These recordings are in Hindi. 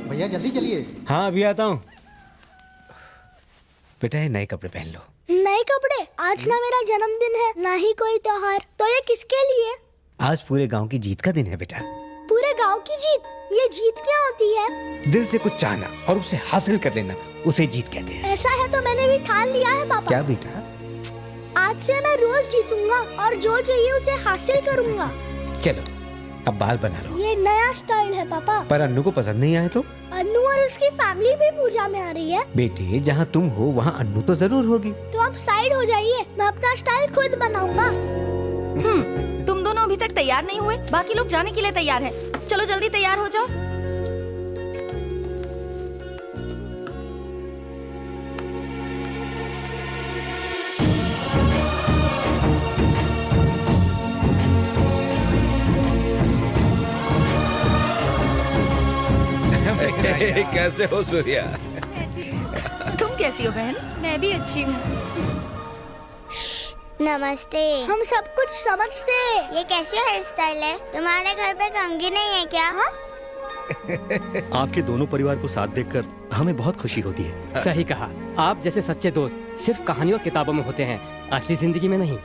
भैया जल्दी चलिए। हाँ अभी आता हूँ। बेटा ये नए कपड़े पहन लो। नए कपड़े? आज ना मेरा जन्मदिन है ना ही कोई त्योहार, तो ये किसके लिए? आज पूरे गांव की जीत का दिन है बेटा। पूरे गांव की जीत? ये जीत क्या होती है? दिल से कुछ चाहना और उसे हासिल कर लेना, उसे जीत कहते हैं। ऐसा है तो मैंने भी ठान लिया है पापा। क्या बेटा? आज से मैं रोज जीतूंगा और जो चाहिए उसे हासिल करूंगा। चलो अब बाल बना लो। ये नया स्टाइल है पापा। पर अन्नू को पसंद नहीं आया तो? अन्नू और उसकी फैमिली भी पूजा में आ रही है। बेटे जहाँ तुम हो वहाँ अन्नू तो जरूर होगी। तो आप साइड हो जाइए, मैं अपना स्टाइल खुद बनाऊंगा। तुम दोनों अभी तक तैयार नहीं हुए, बाकी लोग जाने के लिए तैयार हैं। चलो जल्दी तैयार हो जाओ। कैसे हो सूर्या? तुम कैसी हो बहन? मैं भी अच्छी हूँ। नमस्ते। हम सब कुछ समझते। ये कैसी हेयर स्टाइल है? तुम्हारे घर पे कंघी नहीं है क्या? हाँ? आपके दोनों परिवार को साथ देखकर हमें बहुत खुशी होती है। सही कहा। आप जैसे सच्चे दोस्त सिर्फ कहानी और किताबों में होते हैं, असली जिंदगी में नहीं।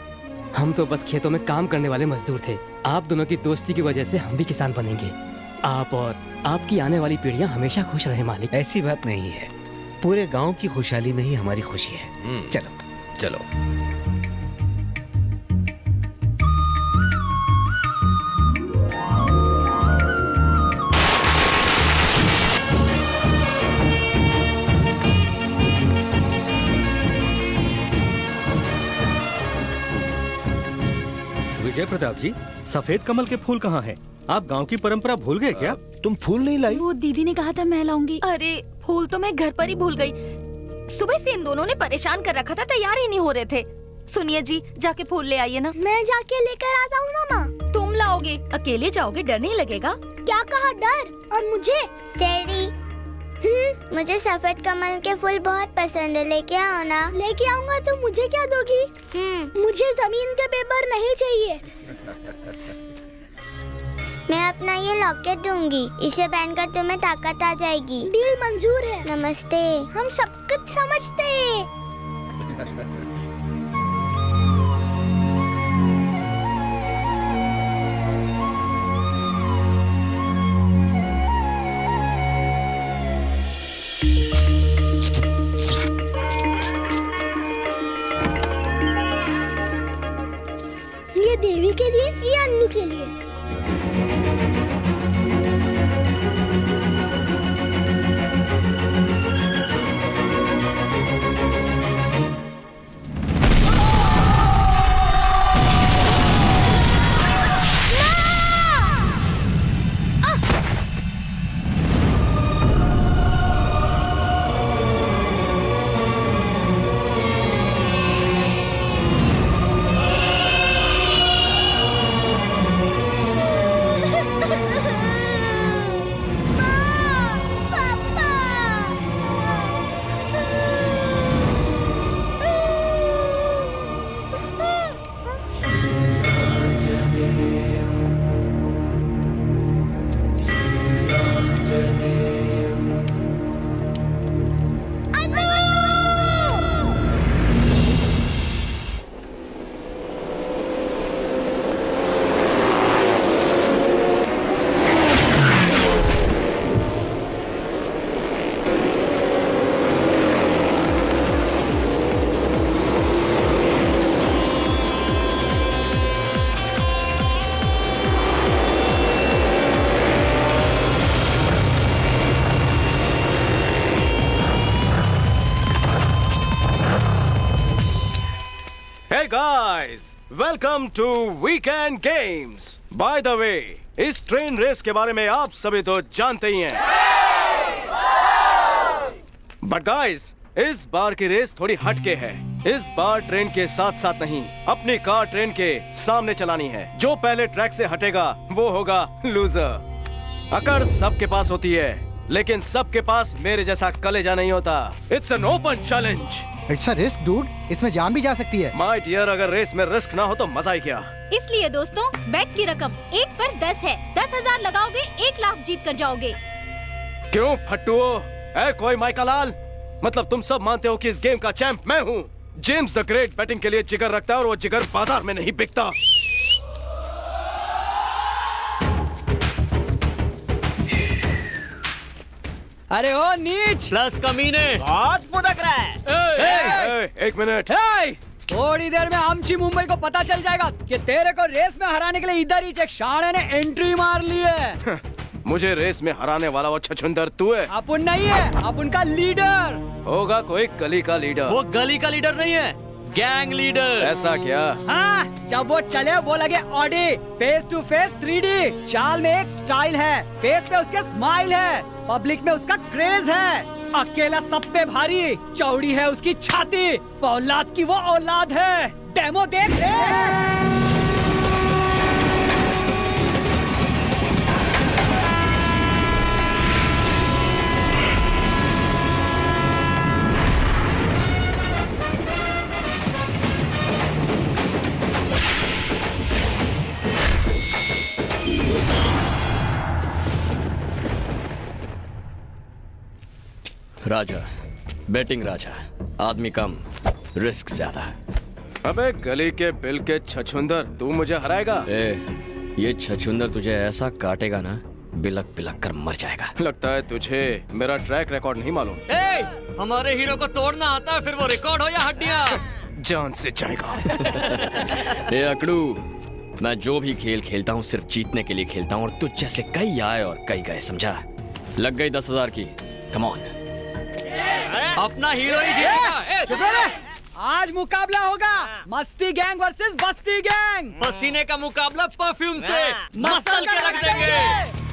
हम तो बस खेतों में काम करने वाले मजदूर थे। आप दोनों की दोस्ती की वजह से हम भी किसान बनेंगे। आप और आपकी आने वाली पीढ़ियां हमेशा खुश रहे मालिक। ऐसी बात नहीं है, पूरे गांव की खुशहाली में ही हमारी खुशी है। चलो चलो। विजय प्रताप जी, सफेद कमल के फूल कहाँ हैं? आप गांव की परंपरा भूल गए क्या? तुम फूल नहीं लाई? वो दीदी ने कहा था मैं लाऊंगी। अरे फूल तो मैं घर पर ही भूल गई। सुबह से इन दोनों ने परेशान कर रखा था, तैयार ही नहीं हो रहे थे। सुनिए जी, जाके फूल ले आइए ना। मैं जाके लेकर आता हूँ ना माँ। तुम लाओगे? अकेले जाओगे? डर नहीं लगेगा? क्या कहा डर? और मुझे? डैडी, मुझे सफेद कमल के फूल बहुत पसंद है, लेके आओ ना। लेके आऊंगा तो मुझे क्या दोगी? मुझे जमीन के पेपर नहीं चाहिए। मैं अपना ये लॉकेट दूंगी, इसे पहनकर तुम्हें ताकत आ जाएगी। डील मंजूर है। नमस्ते। हम सब कुछ समझते हैं। ये देवी के लिए या अन्नू के लिए? Hey guys, welcome to Weekend Games. By the way, इस ट्रेन रेस के बारे में आप सभी तो जानते ही हैं। But guys, इस बार की रेस थोड़ी हटके है। इस बार ट्रेन के साथ साथ नहीं, अपनी कार ट्रेन के सामने चलानी है। जो पहले ट्रैक से हटेगा वो होगा लूजर। अकड़ सबके पास होती है, लेकिन सबके पास मेरे जैसा कलेजा नहीं होता। It's an open challenge. It's a risk dude, इसमें जान भी जा सकती है। माय डियर, अगर रेस में रिस्क ना हो तो मजा ही क्या। इसलिए दोस्तों, बेट की रकम 1 पर 10 है। 10,000 लगाओगे 1 लाख जीत कर जाओगे। क्यों फट्टुओ? ऐ कोई माइका लाल, मतलब तुम सब मानते हो कि इस गेम का चैंप मैं हूँ। जेम्स द ग्रेट बैटिंग के लिए जिगर रखता है और वो जिगर बाजार में नहीं बिकता। अरे ओ नीच प्लस कमीने। बहुत फुदक रहा है। एक मिनट। थोड़ी देर में आमची मुंबई को पता चल जाएगा कि तेरे को रेस में हराने के लिए इधर ही एक शाणे ने एंट्री मार ली है। मुझे रेस में हराने वाला वो छछुंदर तू है। अपन नहीं है, अपन का लीडर होगा कोई गली का लीडर। वो गली का लीडर नहीं है, गैंग लीडर। ऐसा क्या? हाँ, जब वो चले वो लगे Audi. Face to face 3D। चाल में एक स्टाइल है, फेस पे उसके स्माइल है, पब्लिक में उसका क्रेज है। अकेला सब पे भारी, चौड़ी है उसकी छाती। औलाद की वो औलाद है। डेमो देख ले। राजा, बैटिंग राजा, आदमी कम, रिस्क ज्यादा। अबे गली के बिल के छछुंदर, तू मुझे हराएगा? ये छछुंदर तुझे ऐसा काटेगा ना, बिलक बिलक कर मर जाएगा। लगता है तुझे मेरा ट्रैक रिकॉर्ड नहीं मालूम। हमारे हीरो को तोड़ना आता है, फिर वो रिकॉर्ड हो या हड्डियां। जान से जाएगा। अकड़ू, मैं जो भी खेल खेलता हूँ सिर्फ जीतने के लिए खेलता हूँ, और तुझ जैसे कई आए और कई गए, समझा? लग गई 10,000 की। कम ऑन, अपना हीरो ही जीतेगा। चुप रह। आज मुकाबला होगा मस्ती गैंग वर्सेस बस्ती गैंग। पसीने का मुकाबला परफ्यूम से मसल के रख देंगे।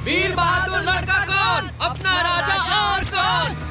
वीर बहादुर लड़का कौन, अपना राजा और कौन?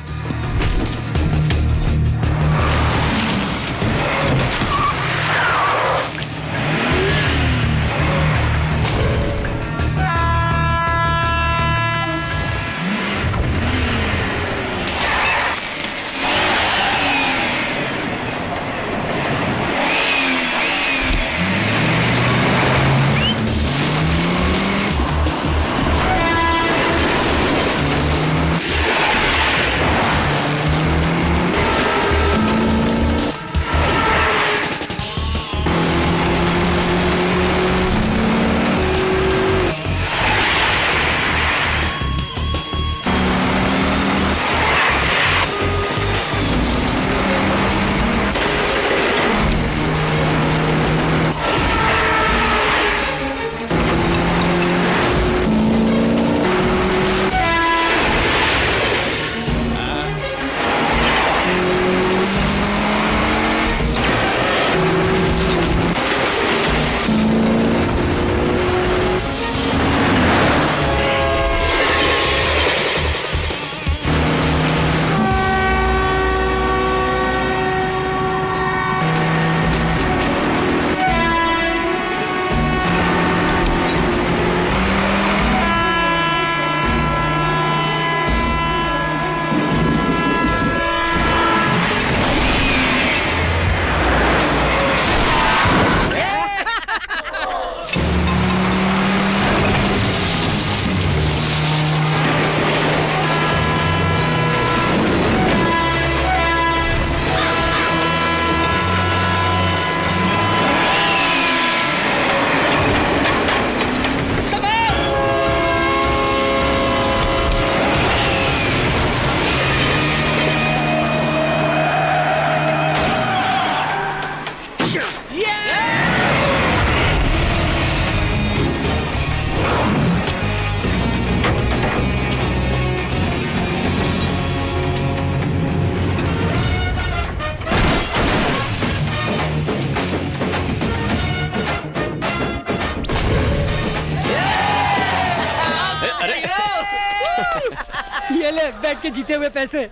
ये ले बैठ के जीते हुए पैसे।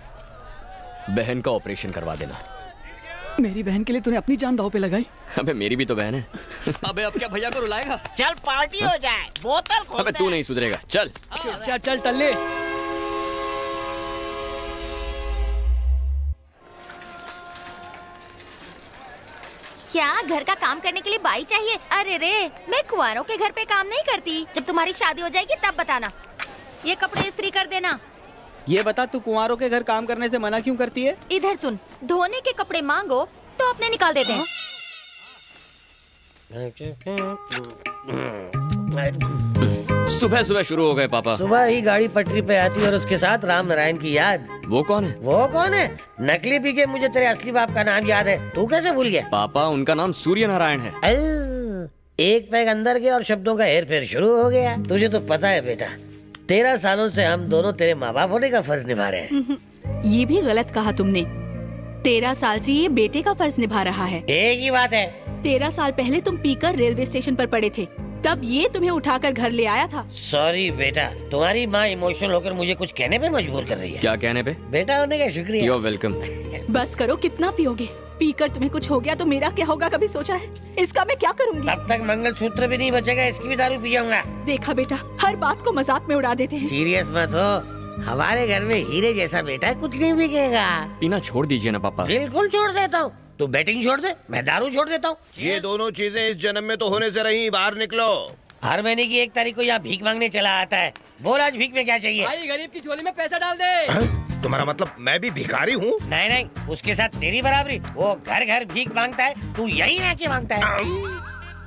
बहन का ऑपरेशन करवा देना। मेरी बहन के लिए तूने अपनी जान दांव पे लगाई। अबे मेरी भी तो बहन है। अबे अब क्या भैया को रुलाएगा? चल पार्टी हो जाए, बोतल खोलते अबे तू नहीं सुधरेगा, चल। चल चल टल्ले। क्या घर का काम करने के लिए बाई चाहिए? अरे रे, मैं कुंवारों के घर पे काम नहीं करती। जब तुम्हारी शादी हो जाएगी तब बताना। ये कपड़े इस्त्री कर देना। ये बता तू कुंवारों के घर काम करने से मना क्यों करती है? इधर सुन, धोने के कपड़े मांगो तो अपने निकाल देते हैं। सुबह सुबह शुरू हो गए पापा। सुबह ही गाड़ी पटरी पे आती और उसके साथ राम नारायण की याद। वो कौन है? वो कौन है? नकली पी के मुझे तेरे असली बाप का नाम याद है, तू कैसे भूल गया? पापा उनका नाम सूर्य नारायण है। एक पैग अंदर गया और शब्दों का हेर फेर शुरू हो गया। तुझे तो पता है बेटा, 13 सालों से हम दोनों तेरे माँ बाप होने का फर्ज निभा रहे हैं। ये भी गलत कहा तुमने। 13 साल से ये बेटे का फर्ज निभा रहा है। एक ही बात है। 13 साल पहले तुम पीकर रेलवे स्टेशन पर पड़े थे, तब ये तुम्हें उठाकर घर ले आया था। सॉरी बेटा, तुम्हारी माँ इमोशनल होकर मुझे कुछ कहने पे मजबूर कर रही है। क्या कहने पे? बेटा होने का शुक्रिया। You're welcome। बस करो, कितना पियोगे? पीकर तुम्हें कुछ हो गया तो मेरा क्या होगा, कभी सोचा है? इसका मैं क्या करूँगी? तब तक मंगलसूत्र भी नहीं बचेगा, इसकी भी दारू पी जाऊंगा। देखा बेटा, हर बात को मजाक में उड़ा देते हैं। सीरियस मत हो, हमारे घर में हीरे जैसा बेटा कुछ नहीं बिकेगा। पीना छोड़ दीजिए ना पापा। बिल्कुल छोड़ देता हूँ। तू बैटिंग छोड़ दे, मैं दारू छोड़ देता हूँ। ये दोनों चीजें इस जन्म में तो होने से रही। बाहर निकलो। हर महीने की 1 तारीख को यहाँ भीख मांगने चला आता है। बोल आज भीख में क्या चाहिए? भाई गरीब की झोली में पैसा डाल दे। तुम्हारा मतलब मैं भी भिखारी हूँ? नहीं नहीं, उसके साथ तेरी बराबरी। वो घर घर भीख मांगता है, तू यही आके मांगता है।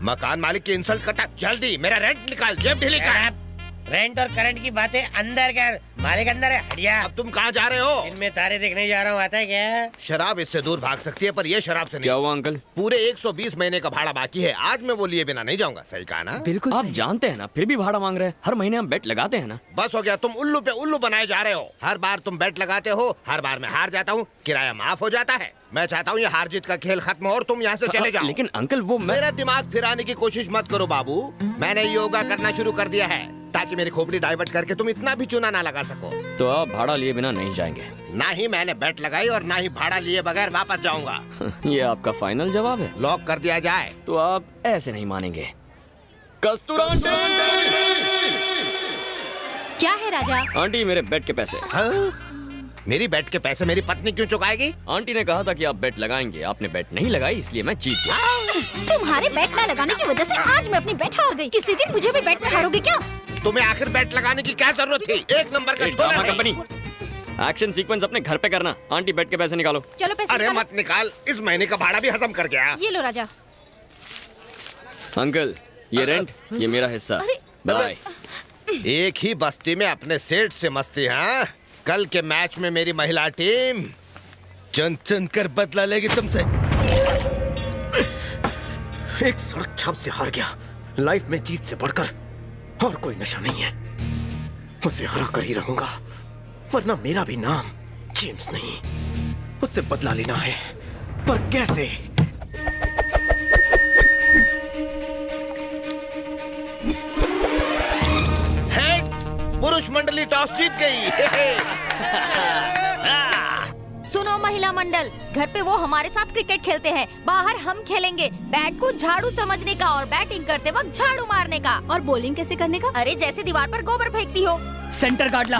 मकान मालिक की इंसल्ट करता। जल्दी मेरा रेंट निकाल, जेब ढीली कर। रेंट और करंट की बातें अंदर कर, मालिक अंदर है। हटिया। अब तुम कहाँ जा रहे हो? इनमें तारे देखने जा रहा हूँ, आता है क्या? शराब इससे दूर भाग सकती है, पर ये शराब से नहीं। क्या हुआ अंकल? पूरे 120 महीने का भाड़ा बाकी है। आज मैं वो लिए बिना नहीं जाऊंगा। सही कहा ना? बिल्कुल आप जानते हैं ना, फिर भी भाड़ा मांग रहे हैं। हर महीने हम बेट लगाते हैं ना। बस हो गया, तुम उल्लू पे उल्लू बनाए जा रहे हो। हर बार तुम बेट लगाते हो, हर बार मैं हार जाता हूँ, किराया माफ हो जाता है। मैं चाहता हूँ ये हार जीत का खेल खत्म हो और तुम यहाँ से चले जाओ। लेकिन अंकल वो मेरा दिमाग फिराने की कोशिश मत करो बाबू। मैंने योगा करना शुरू कर दिया है ताकि मेरी खोपड़ी डाइवर्ट करके तुम इतना भी चूना ना लगा सको। तो आप भाड़ा लिए बिना नहीं जाएंगे? ना ही मैंने बेट लगाई और ना ही भाड़ा लिए बगैर वापस जाऊंगा। ये आपका फाइनल जवाब है? लॉक कर दिया जाए। तो आप ऐसे नहीं मानेंगे। कस्तूरा आंटी! क्या है राजा? आंटी मेरे बेट के पैसे। हाँ? मेरी बेट के पैसे मेरी पत्नी क्यों चुकाएगी? आंटी ने कहा था कि आप बेट लगाएंगे, आपने बेट नहीं लगाई, इसलिए मैं जीत गया। तुम्हारे बैट ना लगाने की वजह से आज मैं अपनी बैट हार गई। किसी दिन मुझे भी बैट में हारोगे क्या? तुम्हें आखिर बेट लगाने की क्या जरूरत थी? 1 नंबर का ड्रामा कंपनी। एक्शन सीक्वेंस अपने घर पे करना। आंटी बेट के पैसे निकालो। चलो पैसे अरे निकालो। मत निकाल, इस महीने का भाड़ा भी हजम कर गया। ये लो राजा। अंकल ये रेंट, ये मेरा हिस्सा। बाय। एक ही बस्ती में अपने सेठ से मस्ती। हाँ, कल के मैच में मेरी महिला टीम चुन चुन कर बदला लेगी तुमसे। एक सड़क छाप से हार गया। लाइफ में जीत से बढ़कर और कोई नशा नहीं है। उसे हरा कर ही रहूंगा, वरना मेरा भी नाम जेम्स नहीं। उससे बदला लेना है, पर कैसे? हेड्स, पुरुष मंडली टॉस जीत गई। सुनो महिला मंडल, घर पे वो हमारे साथ क्रिकेट खेलते हैं, बाहर हम खेलेंगे। बैट को झाड़ू समझने का और बैटिंग करते वक्त झाड़ू मारने का। और बॉलिंग कैसे करने का? अरे जैसे दीवार पर गोबर फेंकती हो। सेंटर गार्ड ला।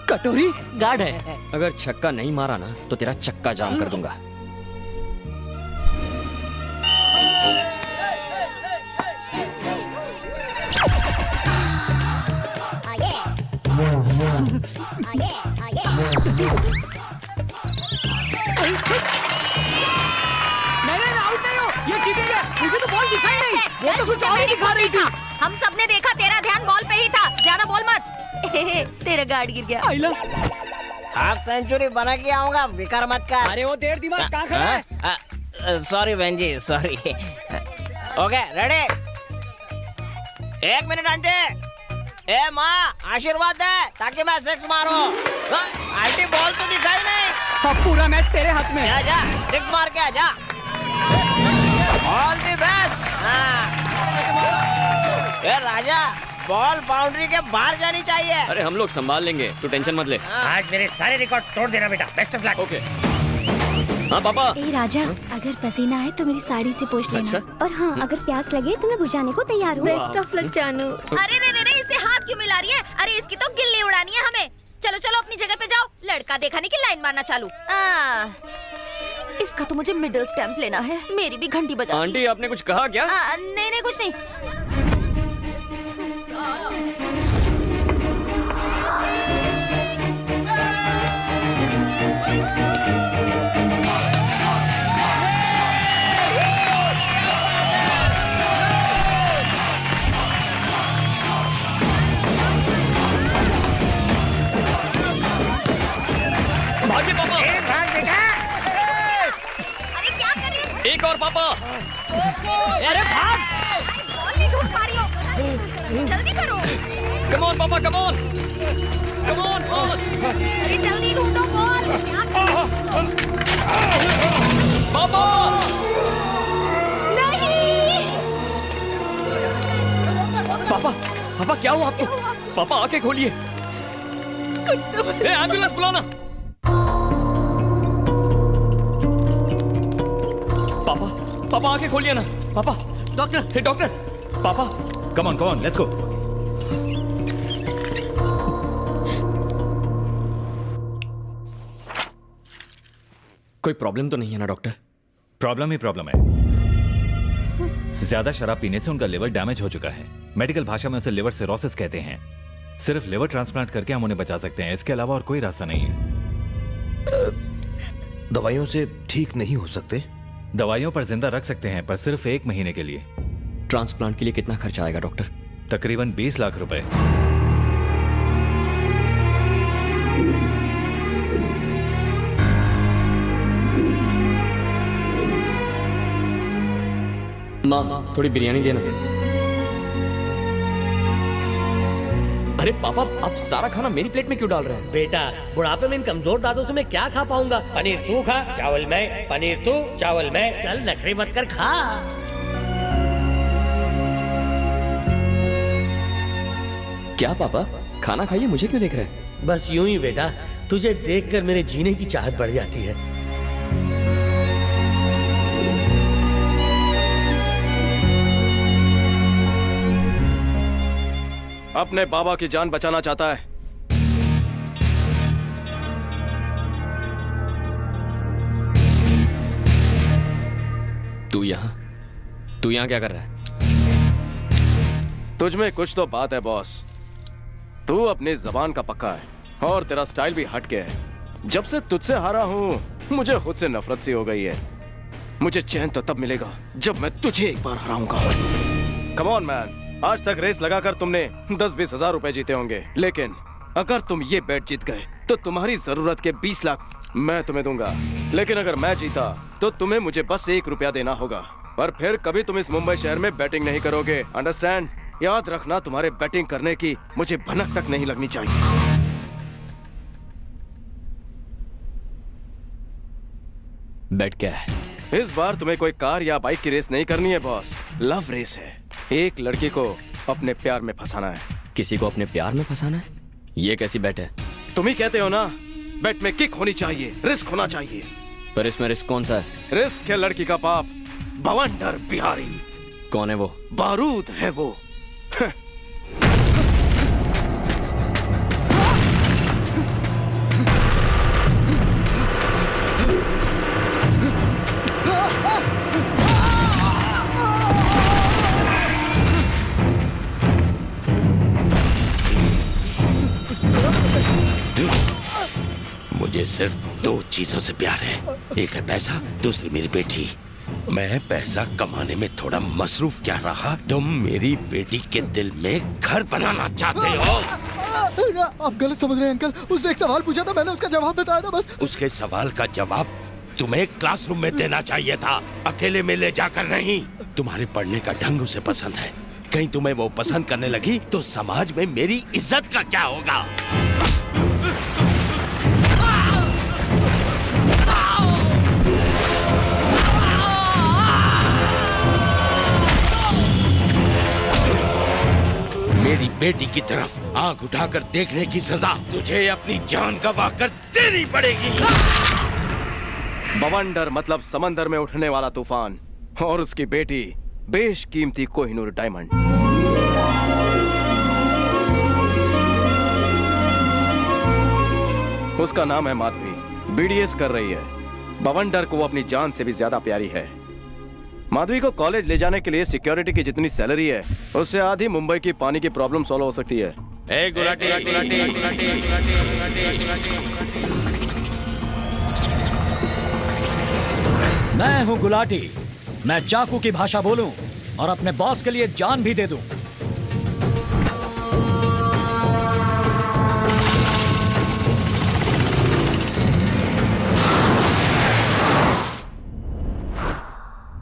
कटोरी गार्ड है। अगर छक्का नहीं मारा ना तो तेरा चक्का जाम कर दूंगा। नहीं आउट नहीं हो, ये चीटिंग है। मुझे तो बॉल दिखाई नहीं, वो तो कुछ और ही दिखा रही थी। हम सबने देखा, तेरा ध्यान बॉल पे ही था। ज्यादा बोल मत। तेरा गार्ड गिर गया। आइला। हाफ सेंचुरी बना के आऊंगा, बेकार मत कर। अरे वो देर दिमाग कहाँ खड़ा है? सॉरी बहन जी, sorry. Okay ready? 1 minute aunty. ए माँ, आशीर्वाद दे ताकि मैं 6 मारूं। आंटी बॉल तो दिखाई नहीं। अब पूरा मैच तेरे हाथ में है। आजा 6 मार के आजा। All the best. A Raja, ball boundary के बाहर जानी चाहिए। अरे हम लोग संभाल लेंगे, तू टेंशन मत ले। आज मेरे सारे रिकॉर्ड तोड़ देना बेटा। Best of luck. ओके। हाँ पापा। ए राजा, अगर पसीना आए तो मेरी साड़ी से पोंछ लेना। अच्छा? और हाँ, अगर प्यास लगे तो मैं बुझाने को तैयार हूँ। बेस्ट ऑफ लक जानू। अरे रे, इसे हाथ क्यों मिला रही है? अरे इसकी तो गिल्ली उड़ानी है हमें। चलो चलो अपनी जगह पे जाओ, लड़का दिखाने की लाइन मारना चालू। इसका तो मुझे मिडिल स्टैम्प लेना है। मेरी भी घंटी बजा। आंटी आपने कुछ कहा क्या? नहीं कुछ नहीं। भागे पापा। अरे क्या कर रही है? एक और पापा। अरे भाग। बॉल नहीं ढूंढ पा रही हो। जल्दी करो। कम ऑन पापा, come on. Come on boss. अरे जल्दी ढूंढो बॉल। पापा। नहीं। पापा, पापा क्या हुआ आपको? पापा आंखें खोलिए। कुछ तो एम्बुलेंस बुलाना। पापा, पापा आंखें खोलिए ना। पापा, डॉक्टर, हे डॉक्टर। पापा, कम ऑन, लेट्स गो। कोई प्रॉब्लम तो नहीं है ना डॉक्टर? प्रॉब्लम ही प्रॉब्लम है। ज्यादा शराब पीने से उनका लिवर डैमेज हो चुका है। मेडिकल भाषा में उसे लिवर सिरोसिस कहते हैं। सिर्फ लिवर ट्रांसप्लांट करके हम उन्हें बचा सकते हैं, इसके अलावा और कोई रास्ता नहीं है। दवाइयों से ठीक नहीं हो सकते? दवाइयों पर जिंदा रख सकते हैं, पर सिर्फ 1 महीने के लिए। ट्रांसप्लांट के लिए कितना खर्चा आएगा डॉक्टर? तकरीबन 20 लाख रुपए। माँ, थोड़ी बिरयानी देना। अरे पापा, आप सारा खाना मेरी प्लेट में क्यों डाल रहे हैं? बेटा, बुढ़ापे में इन कमजोर दांतों से मैं क्या खा पाऊंगा? पनीर तू खा, चावल मैं। पनीर तू, चावल मैं। चल नखरे मत कर, खा। क्या पापा, खाना खाइए, मुझे क्यों देख रहे हैं? बस यूं ही बेटा, तुझे देखकर मेरे जीने की चाहत बढ़ जाती है। अपने बाबा की जान बचाना चाहता है। तू यहाँ क्या कर रहा है? तुझ में कुछ तो बात है बॉस। तू अपनी जबान का पक्का है और तेरा स्टाइल भी हटके है। जब से तुझसे हारा हूँ, मुझे खुद से नफरत सी हो गई है। मुझे चैन तो तब मिलेगा जब मैं तुझे एक बार हराऊंगा। कम ऑन मैन, आज तक रेस लगाकर तुमने 10-20 हजार रुपए जीते होंगे, लेकिन अगर तुम ये बेट जीत गए तो तुम्हारी जरूरत के 20 लाख मैं तुम्हें दूंगा। लेकिन अगर मैं जीता तो तुम्हें मुझे बस 1 रुपया देना होगा। पर फिर कभी तुम इस मुंबई शहर में बैटिंग नहीं करोगे, अंडरस्टैंड? याद रखना, तुम्हारे बैटिंग करने की मुझे भनक तक नहीं लगनी चाहिए। बैट क्या है? इस बार तुम्हें कोई कार या बाइक की रेस नहीं करनी है बॉस, लव रेस है। एक लड़की को अपने प्यार में फंसाना है। किसी को अपने प्यार में फंसाना है? ये कैसी बैट है? तुम ही कहते हो ना, बैट में किक होनी चाहिए, रिस्क होना चाहिए। पर इसमें रिस्क कौन सा है? रिस्क है लड़की का बाप, बवंडर बिहारी। कौन है वो? बारूद है वो। मुझे सिर्फ 2 चीजों से प्यार है, एक है पैसा, दूसरी मेरी बेटी। मैं पैसा कमाने में थोड़ा मसरूफ क्या रहा, तुम मेरी बेटी के दिल में घर बनाना चाहते हो। आप गलत समझ रहे हैं अंकल, उसने एक सवाल पूछा था, मैंने उसका जवाब बताया था बस। उसके सवाल का जवाब तुम्हें क्लासरूम में देना चाहिए था, अकेले में ले जाकर नहीं। तुम्हारे पढ़ने का ढंग उसे पसंद है, कहीं तुम्हें वो पसंद करने लगी तो समाज में मेरी इज्जत का क्या होगा? मेरी बेटी की तरफ आंख उठाकर देखने की सजा तुझे अपनी जान गंवा कर देनी पड़ेगी। बवंडर मतलब समंदर में उठने वाला तूफान, और उसकी बेटी बेशकीमती कोहिनूर डायमंड। उसका नाम है माधवी, बीडीएस कर रही है। बवंडर को वो अपनी जान से भी ज्यादा प्यारी है। माधवी को कॉलेज ले जाने के लिए सिक्योरिटी की जितनी सैलरी है उससे आधी मुंबई की पानी की प्रॉब्लम सॉल्व हो सकती है। मैं हूँ गुलाटी। मैं चाकू की भाषा बोलूं और अपने बॉस के लिए जान भी दे दूं।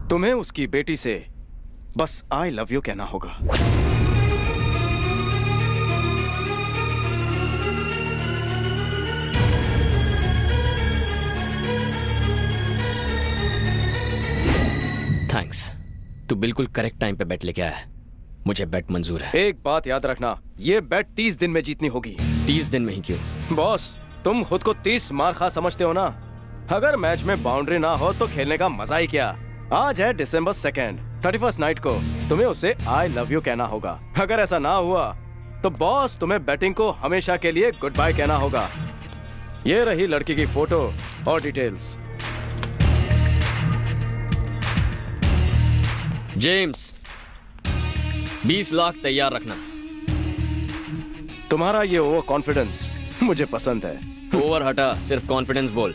तुम्हें उसकी बेटी से बस आई लव यू कहना होगा। थैंक्स, तू बिल्कुल करेक्ट टाइम पे बेट लेके आया है। मुझे बेट मंजूर है। एक बात याद रखना, ये बेट 30 दिन में जीतनी होगी। 30 दिन में ही क्यों? बॉस, तुम खुद को 30 मार खा समझते हो ना। अगर मैच में बाउंड्री ना हो तो खेलने का मजा ही क्या। आज है December 2nd, 31st नाइट को तुम्हें उसे आई लव यू कहना होगा। अगर ऐसा ना हुआ तो बॉस तुम्हें बैटिंग को हमेशा के लिए गुड बाय कहना होगा। ये रही लड़की की फोटो और डिटेल्स। जेम्स, 20 लाख तैयार रखना। तुम्हारा ये ओवर कॉन्फिडेंस मुझे पसंद है। ओवर हटा, सिर्फ कॉन्फिडेंस बोल।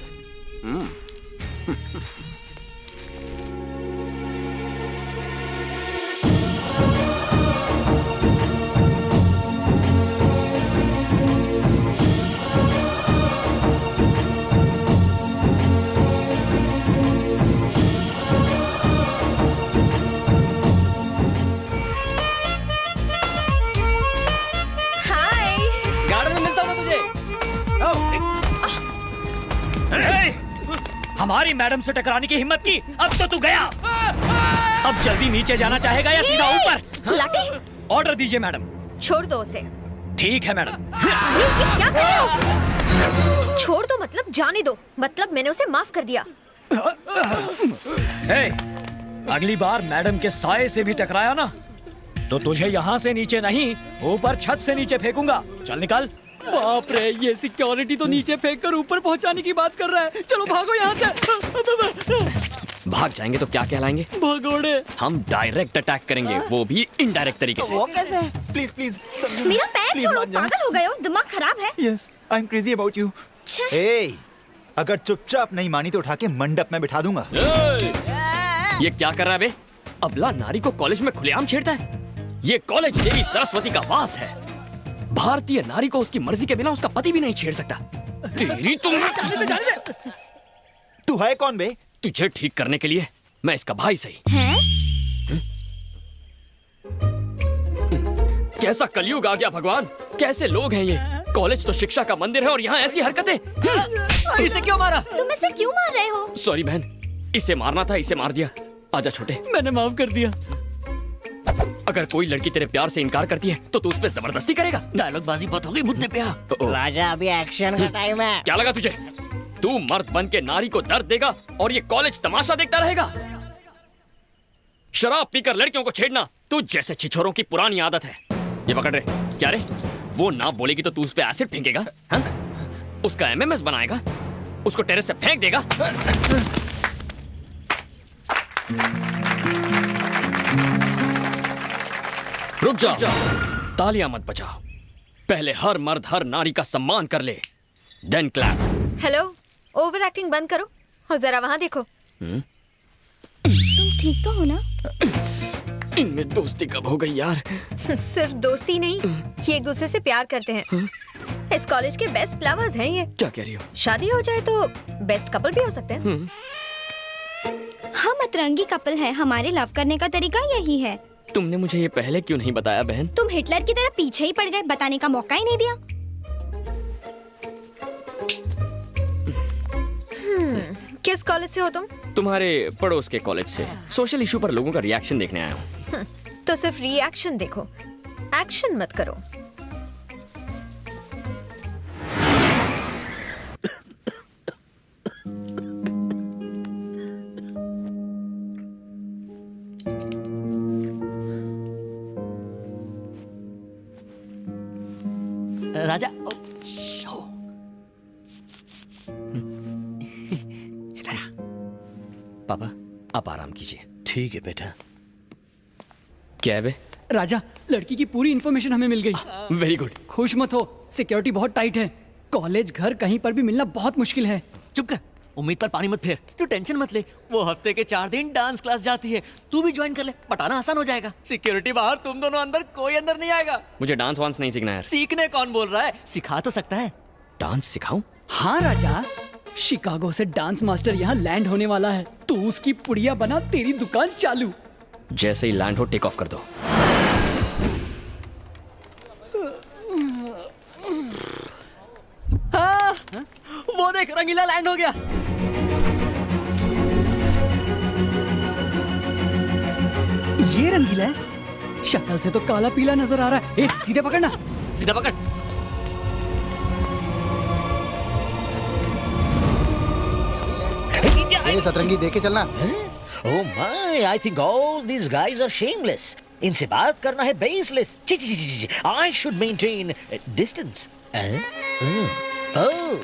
हमारी मैडम से टकराने की हिम्मत की, अब तो तू गया। अब जल्दी नीचे जाना चाहेगा या सीधा ऊपर? गुलाटी, ऑर्डर दीजिए मैडम। छोड़ दो उसे। ठीक है मैडम। क्या कर रहे हो? छोड़ दो मतलब जाने दो, मतलब मैंने उसे माफ कर दिया। हे, अगली बार मैडम के साये से भी टकराया ना तो तुझे यहाँ से नीचे नहीं, ऊपर छत से नीचे फेंकूंगा। चल निकल। बाप रे, ये सिक्योरिटी तो नीचे फेंक कर ऊपर पहुंचाने की बात कर रहा है। चलो भागो यहाँ से। भाग जाएंगे तो क्या कहलाएंगे? भगोड़े। हम डायरेक्ट अटैक करेंगे, वो भी इनडायरेक्ट तरीके से। वो कैसे? प्लीज प्लीज मेरा पैर छोड़ो, पागल हो गए हो, दिमाग खराब है। Yes, I am crazy about you. ए, अगर चुपचाप नहीं मानी तो उठा के मंडप में बिठा दूंगा। ये क्या कर रहा है बे? अबला नारी को कॉलेज में खुलेआम छेड़ता है। ये कॉलेज देवी सरस्वती का वास है। भारतीय नारी को उसकी मर्जी के बिना उसका पति भी नहीं छेड़ सकता। तेरी तू है कौन बे? तुझे ठीक करने के लिए मैं इसका भाई सही। कैसा कलयुग आ गया भगवान, कैसे लोग हैं ये। कॉलेज तो शिक्षा का मंदिर है और यहाँ ऐसी हरकतें। इसे क्यों मारा? तुम इसे क्यों मार रहे हो? सॉरी बहन, इसे मारना था, इसे मार दिया। आजा छोटे। मैंने माफ कर दिया। अगर कोई लड़की तेरे प्यार से इनकार करती है तो तू उस पे जबरदस्ती करेगा। डायलॉग बाजी बहुत हो गई मुद्दे पे। राजा, अभी एक्शन का टाइम है। क्या लगा तुझे? तू मर्द बन के नारी को दर्द देगा और ये कॉलेज तमाशा देखता रहेगा? शराब पीकर लड़कियों को छेड़ना तू जैसे छिछोरों की पुरानी आदत है। ये पकड़ रे। क्या रे? वो ना बोलेगी तो तू उस पे एसिड फेंकेगा? हाँ? उसका एमएमएस बनाएगा? उसको टेरेस से फेंक देगा? रुक जा, तालियां मत बजाओ। पहले हर मर्द हर नारी का सम्मान कर ले, then clap. Hello, over acting बंद करो और जरा वहाँ देखो। तुम ठीक तो हो ना? इनमें दोस्ती कब हो गई यार? सिर्फ दोस्ती नहीं, ये एक दूसरे से प्यार करते हैं। इस कॉलेज के बेस्ट लवर्स हैं ये। क्या कह रही हो? शादी हो जाए तो बेस्ट कपल भी हो सकते हैं। हम अतरंगी कपल हैं, हमारे लव करने का तरीका यही है। तुमने मुझे ये पहले क्यों नहीं बताया बहन? तुम हिटलर की तरह पीछे ही पड़ गए, बताने का मौका ही नहीं दिया। किस कॉलेज से हो तुम? तुम्हारे पड़ोस के कॉलेज से। सोशल इशू पर लोगों का रिएक्शन देखने आया हूँ। तो सिर्फ रिएक्शन देखो, एक्शन मत करो। राजा पापा आप आराम कीजिए। ठीक है बेटा। क्या है बे? राजा, लड़की की पूरी इन्फॉर्मेशन हमें मिल गई। Very good. खुश मत हो, सिक्योरिटी बहुत टाइट है। कॉलेज घर कहीं पर भी मिलना बहुत मुश्किल है। चुप कर, उम्मीद पर पानी मत फेर। तू टेंशन मत ले, वो हफ्ते के 4 दिन डांस क्लास जाती है, तू भी ज्वाइन कर ले, पटाना आसान हो जाएगा। सिक्योरिटी बाहर, तुम दोनों अंदर, कोई अंदर नहीं आएगा। मुझे डांस वांस नहीं सीखना है। सीखने कौन बोल रहा है, सिखा तो सकता है। डांस सिखाऊं? हाँ राजा, शिकागो से डांस मास्टर यहाँ लैंड होने वाला है, तू उसकी पुड़िया बना, तेरी दुकान चालू। जैसे ही लैंड हो टेक ऑफ कर दो। हाँ, वो देख रंगीला लैंड हो गया। ये रंगीला है? शक्ल से तो काला पीला नजर आ रहा है। ए, सीधे पकड़ना। सीधा पकड़। ये सतरंगी देके चलना। Oh my, I think all these guys are shameless. इनसे बात करना है baseless. I should maintain distance. Oh,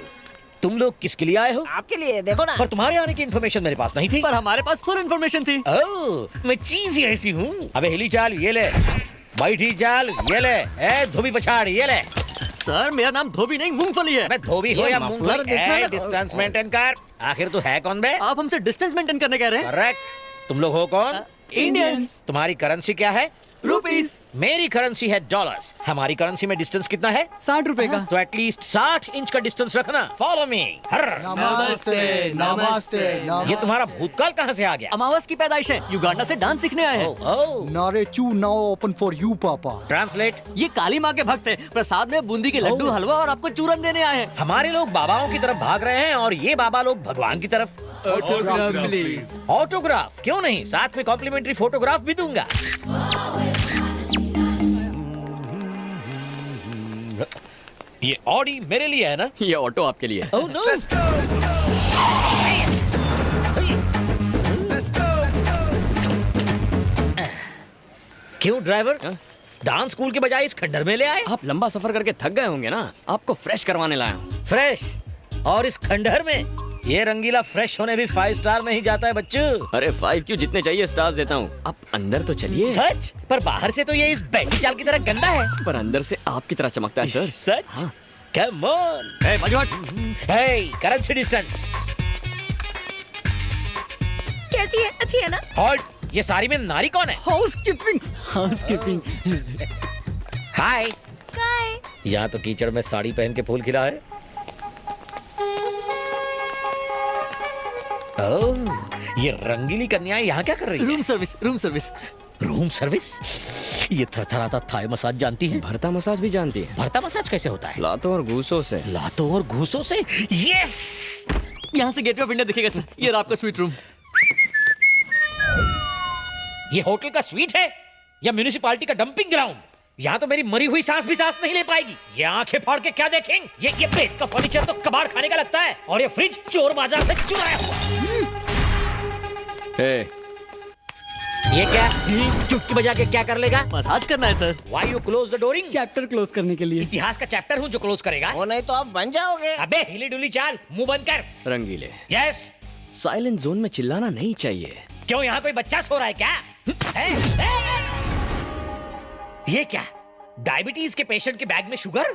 तुम लोग किसके लिए आए हो? आपके लिए, देखो ना। पर तुम्हारे आने की इन्फॉर्मेशन मेरे पास नहीं थी। पर हमारे पास फुल इन्फॉर्मेशन थी। ओह, मैं चीज ही ऐसी हूँ। अबे हिली चाल, ये ले। बैठी चाल, ये ले। ए, धोबी पछाड़, ये ले। सर, मेरा नाम धोबी नहीं मूंगफली है। मैं धोबी हो या मूंगफली, डिस्टेंस मेंटेन कर। आखिर तू है कौन बे? आप हमसे डिस्टेंस मेंटेन करने कह रहे हैं? करेक्ट। तुम लोग हो कौन? इंडियंस। तुम्हारी करेंसी क्या है? रुपीस। मेरी करेंसी है डॉलर्स। हमारी करेंसी में डिस्टेंस कितना है? 60 रुपए का। तो एटलीस्ट 60 इंच का डिस्टेंस रखना। Follow me. नमस्ते नमस्ते। ये तुम्हारा भूतकाल कहाँ से आ गया? अमावस की पैदाइश है, युगांडा से डांस सीखने आए हैं। नारेचू नाउ ओपन फॉर यू पापा। ट्रांसलेट। ये काली माँ के भक्त हैं, प्रसाद में बूंदी के लड्डू, हलवा और आपको चूरन देने आए हैं। हमारे लोग बाबाओं की तरफ भाग रहे हैं और ये बाबा लोग भगवान की तरफ। ऑटोग्राफ क्यों नहीं, साथ में कॉम्प्लीमेंट्री फोटोग्राफ भी दूंगा। ये ऑडी मेरे लिए है ना? ये ऑटो आपके लिए है। Oh no! क्यों ड्राइवर, डांस स्कूल के बजाय इस खंडर में ले आए? आप लंबा सफर करके थक गए होंगे ना, आपको फ्रेश करवाने लाया हूँ। फ्रेश? और इस खंडहर में? ये रंगीला फ्रेश होने भी 5 स्टार में ही जाता है बच्चों। अरे 5 क्यों, जितने चाहिए स्टार्स देता हूँ। आप अंदर तो चलिए। सच? पर बाहर से तो ये इस बैठी चाल की तरह गंदा है, पर अंदर से आपकी तरह चमकता है सर। सच? हाँ। Come on! Hey, बाजू हट। Hey, currency distance. कैसी है, अच्छी है ना? Halt! ये सारी में नारी कौन है? हाउसकीपिंग। हाउसकीपिंग। हाय। हाय। यहाँ तो कीचड़ में साड़ी पहन के फूल खिला है। ओह, ये रंगीली कन्याएं यहाँ क्या कर रही है? Room service, room service. Room service? ये थरथराता थाई मसाज जानती है? भरता मसाज भी जानती है। भरता मसाज कैसे होता है? लातों और घूसों से। लातों और घूसों से? यस! यहाँ से गेटवे ऑफ इंडिया दिखेगा सर। ये रहा आपका स्वीट रूम। ये होटल का स्वीट है या म्यूनिसिपालिटी का डंपिंग ग्राउंड? यहाँ तो मेरी मरी हुई सांस भी सांस नहीं ले पाएगी। ये आंखें फाड़ के क्या देखेंगे? ये पेट का फर्नीचर तो कबाड़ खाने का लगता है, और ये फ्रिज चोर बाजार से चुराया हुआ। ये क्या? चुटकी बजा के क्या कर लेगा? मसाज करना है sir. Why you close the dooring? Chapter close करने के लिए। इतिहास का चैप्टर हूँ जो क्लोज करेगा। वो नहीं तो आप बन जाओगे। अबे हिली डुली चाल, मुंह बंद कर। रंगीले। यस। साइलेंट जोन में चिल्लाना नहीं चाहिए। क्यों, यहाँ कोई बच्चा सो रहा है क्या? ये क्या? डायबिटीज के पेशेंट के बैग में शुगर?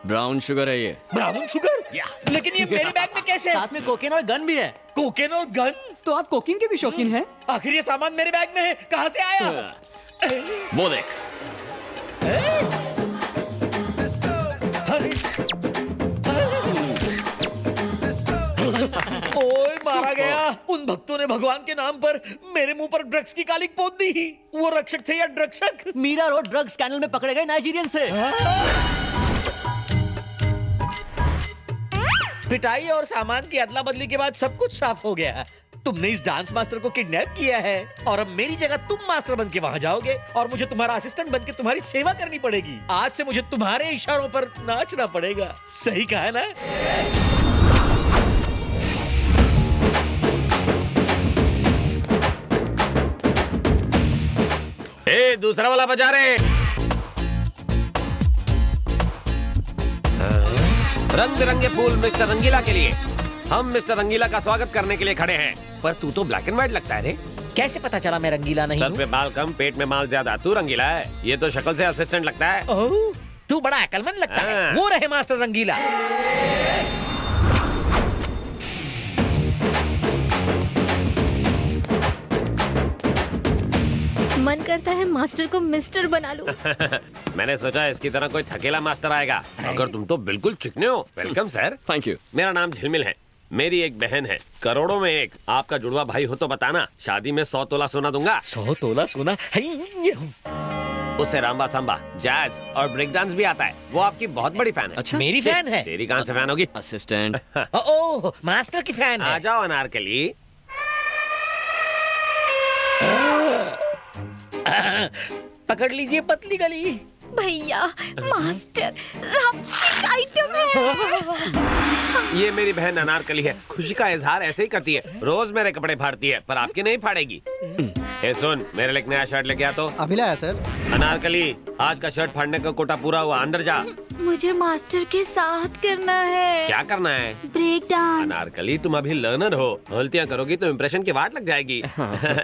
ब्राउन शुगर है ये। Brown sugar? लेकिन ये मेरे बैग में कैसे? साथ में कोकेन और गन भी है। कोकेन और गन? तो आप कोकिंग के भी शौकीन हैं? आखिर ये सामान मेरे बैग में है, कहाँ से आया? वो देख। ओए मारा गया। उन भक्तों ने भगवान के नाम पर मेरे मुंह पर ड्रग्स की कालिक पोत दी। वो रक्षक थे या ड्रग्सक? मीरा रोड ड्रग्स स्कैंडल में पकड़े गए नाइजीरियंस थे। पिटाई और सामान की अदला बदली के बाद सब कुछ साफ हो गया। तुमने इस डांस मास्टर को किडनैप किया है और अब मेरी जगह तुम मास्टर बन के वहाँ जाओगे और मुझे तुम्हारा असिस्टेंट बन के तुम्हारी सेवा करनी पड़ेगी। आज से मुझे तुम्हारे इशारों पर नाचना पड़ेगा। सही कहा ना? ए, दूसरा वाला बजा रहे। रंग बिरंगे फूल मिस्टर रंगीला के लिए। हम मिस्टर रंगीला का स्वागत करने के लिए खड़े हैं। पर तू तो ब्लैक एंड व्हाइट लगता है रे। कैसे पता चला मैं रंगीला नहीं सर पे बाल कम, पेट में माल ज्यादा, तू रंगीला है। ये तो शक्ल से असिस्टेंट लगता है। ओह, तू बड़ा अकलमंद लगता है। वो रहे मास्टर रंगीला। मन करता है मास्टर को मिस्टर बना लूं। मैंने सोचा इसकी तरह कोई थकेला मास्टर आएगा, अगर तुम तो बिल्कुल चिकने हो। Welcome sir. Thank you. मेरा नाम झिलमिल है। मेरी एक बहन है, करोड़ों में एक। आपका जुड़वा भाई हो तो बताना, शादी में 100 तोला सोना दूंगा। 100 तोला सोना? उसे रामबा सांबा, जैज और ब्रेक डांस भी आता है। वो आपकी बहुत बड़ी फैन है। अच्छा, मेरी फैन है? तेरी कहाँ से फैन होगी? असिस्टेंट। ओह, मास्टर की फैन है। आ जाओ अनारकली। पकड़ लीजिए पतली गली। भैया, मास्टर लवचिक आइटम है। ये मेरी बहन अनारकली है। खुशी का इजहार ऐसे ही करती है। रोज मेरे कपड़े फाड़ती है, पर आपके नहीं फाड़ेगी। ए सुन, मेरे लिए एक नया शर्ट लेके आ तो। अभी लाया सर। अनारकली, आज का शर्ट फाड़ने का कोटा पूरा हुआ, अंदर जा। मुझे मास्टर के साथ करना है। क्या करना है? Break dance. अनारकली, तुम अभी लर्नर हो। गलतियाँ करोगी तो इम्प्रेशन की वाट लग जाएगी।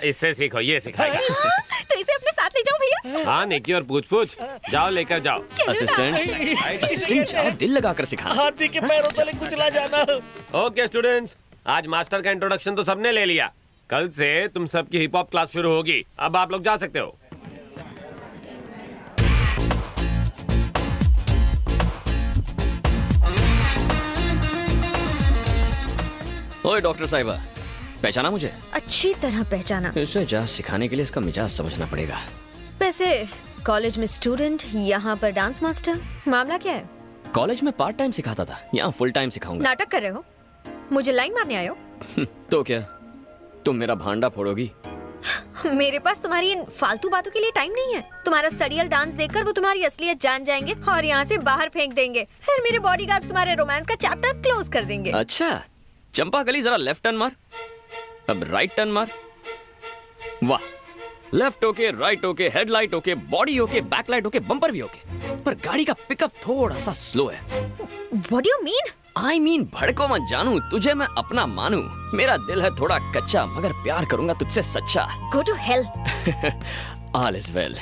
इससे सीखो, ये सिखाएगा। तो इसे अपने साथ ले जाओ भैया। हाँ, नेकी और पूछ पूछ। जाओ, लेकर जाओ। असिस्टेंट जाओ, दिल लगाकर सिखा। हाथी के पैरों तले कुचला जाना। ओके स्टूडेंट्स, आज मास्टर का इंट्रोडक्शन तो सबने ले लिया। कल से तुम सबकी हिप हॉप क्लास शुरू होगी। अब आप लोग जा सकते हो। ओए डॉक्टर साहिबा, पहचाना मुझे? अच्छी तरह पहचाना। इसे जाज सिखाने के लिए इसका मिजाज समझना पड़ेगा। वैसे कॉलेज में स्टूडेंट, यहाँ पर डांस मास्टर, मामला क्या है? कॉलेज में पार्ट टाइम सिखाता था, यहाँ फुल टाइम सिखाऊंगा। नाटक कर रहे हो? मुझे लाइन मारने आए हो? तो क्या तुम मेरा भांडा फोड़ोगी? मेरे पास तुम्हारी इन फालतू बातों के लिए टाइम नहीं है। तुम्हारा सड़ियल डांस देखकर वो तुम्हारी असलियत जान जाएंगे और यहाँ से बाहर फेंक देंगे। फिर मेरे बॉडीगार्ड्स तुम्हारे रोमांस का चैप्टर क्लोज कर देंगे। अच्छा, चंपा कली, जरा लेफ्ट टर्न मार, अब राइट टर्न मार। वाह, left okay, right okay, headlight okay, body okay, backlight okay, bumper भी ओके, पर गाड़ी का पिकअप थोड़ा सा स्लो है। What do you mean? I mean, भड़को मत जानू, तुझे मैं अपना मानू। मेरा दिल है थोड़ा कच्चा, मगर प्यार करूंगा तुझसे सच्चा। Go to hell. All is well.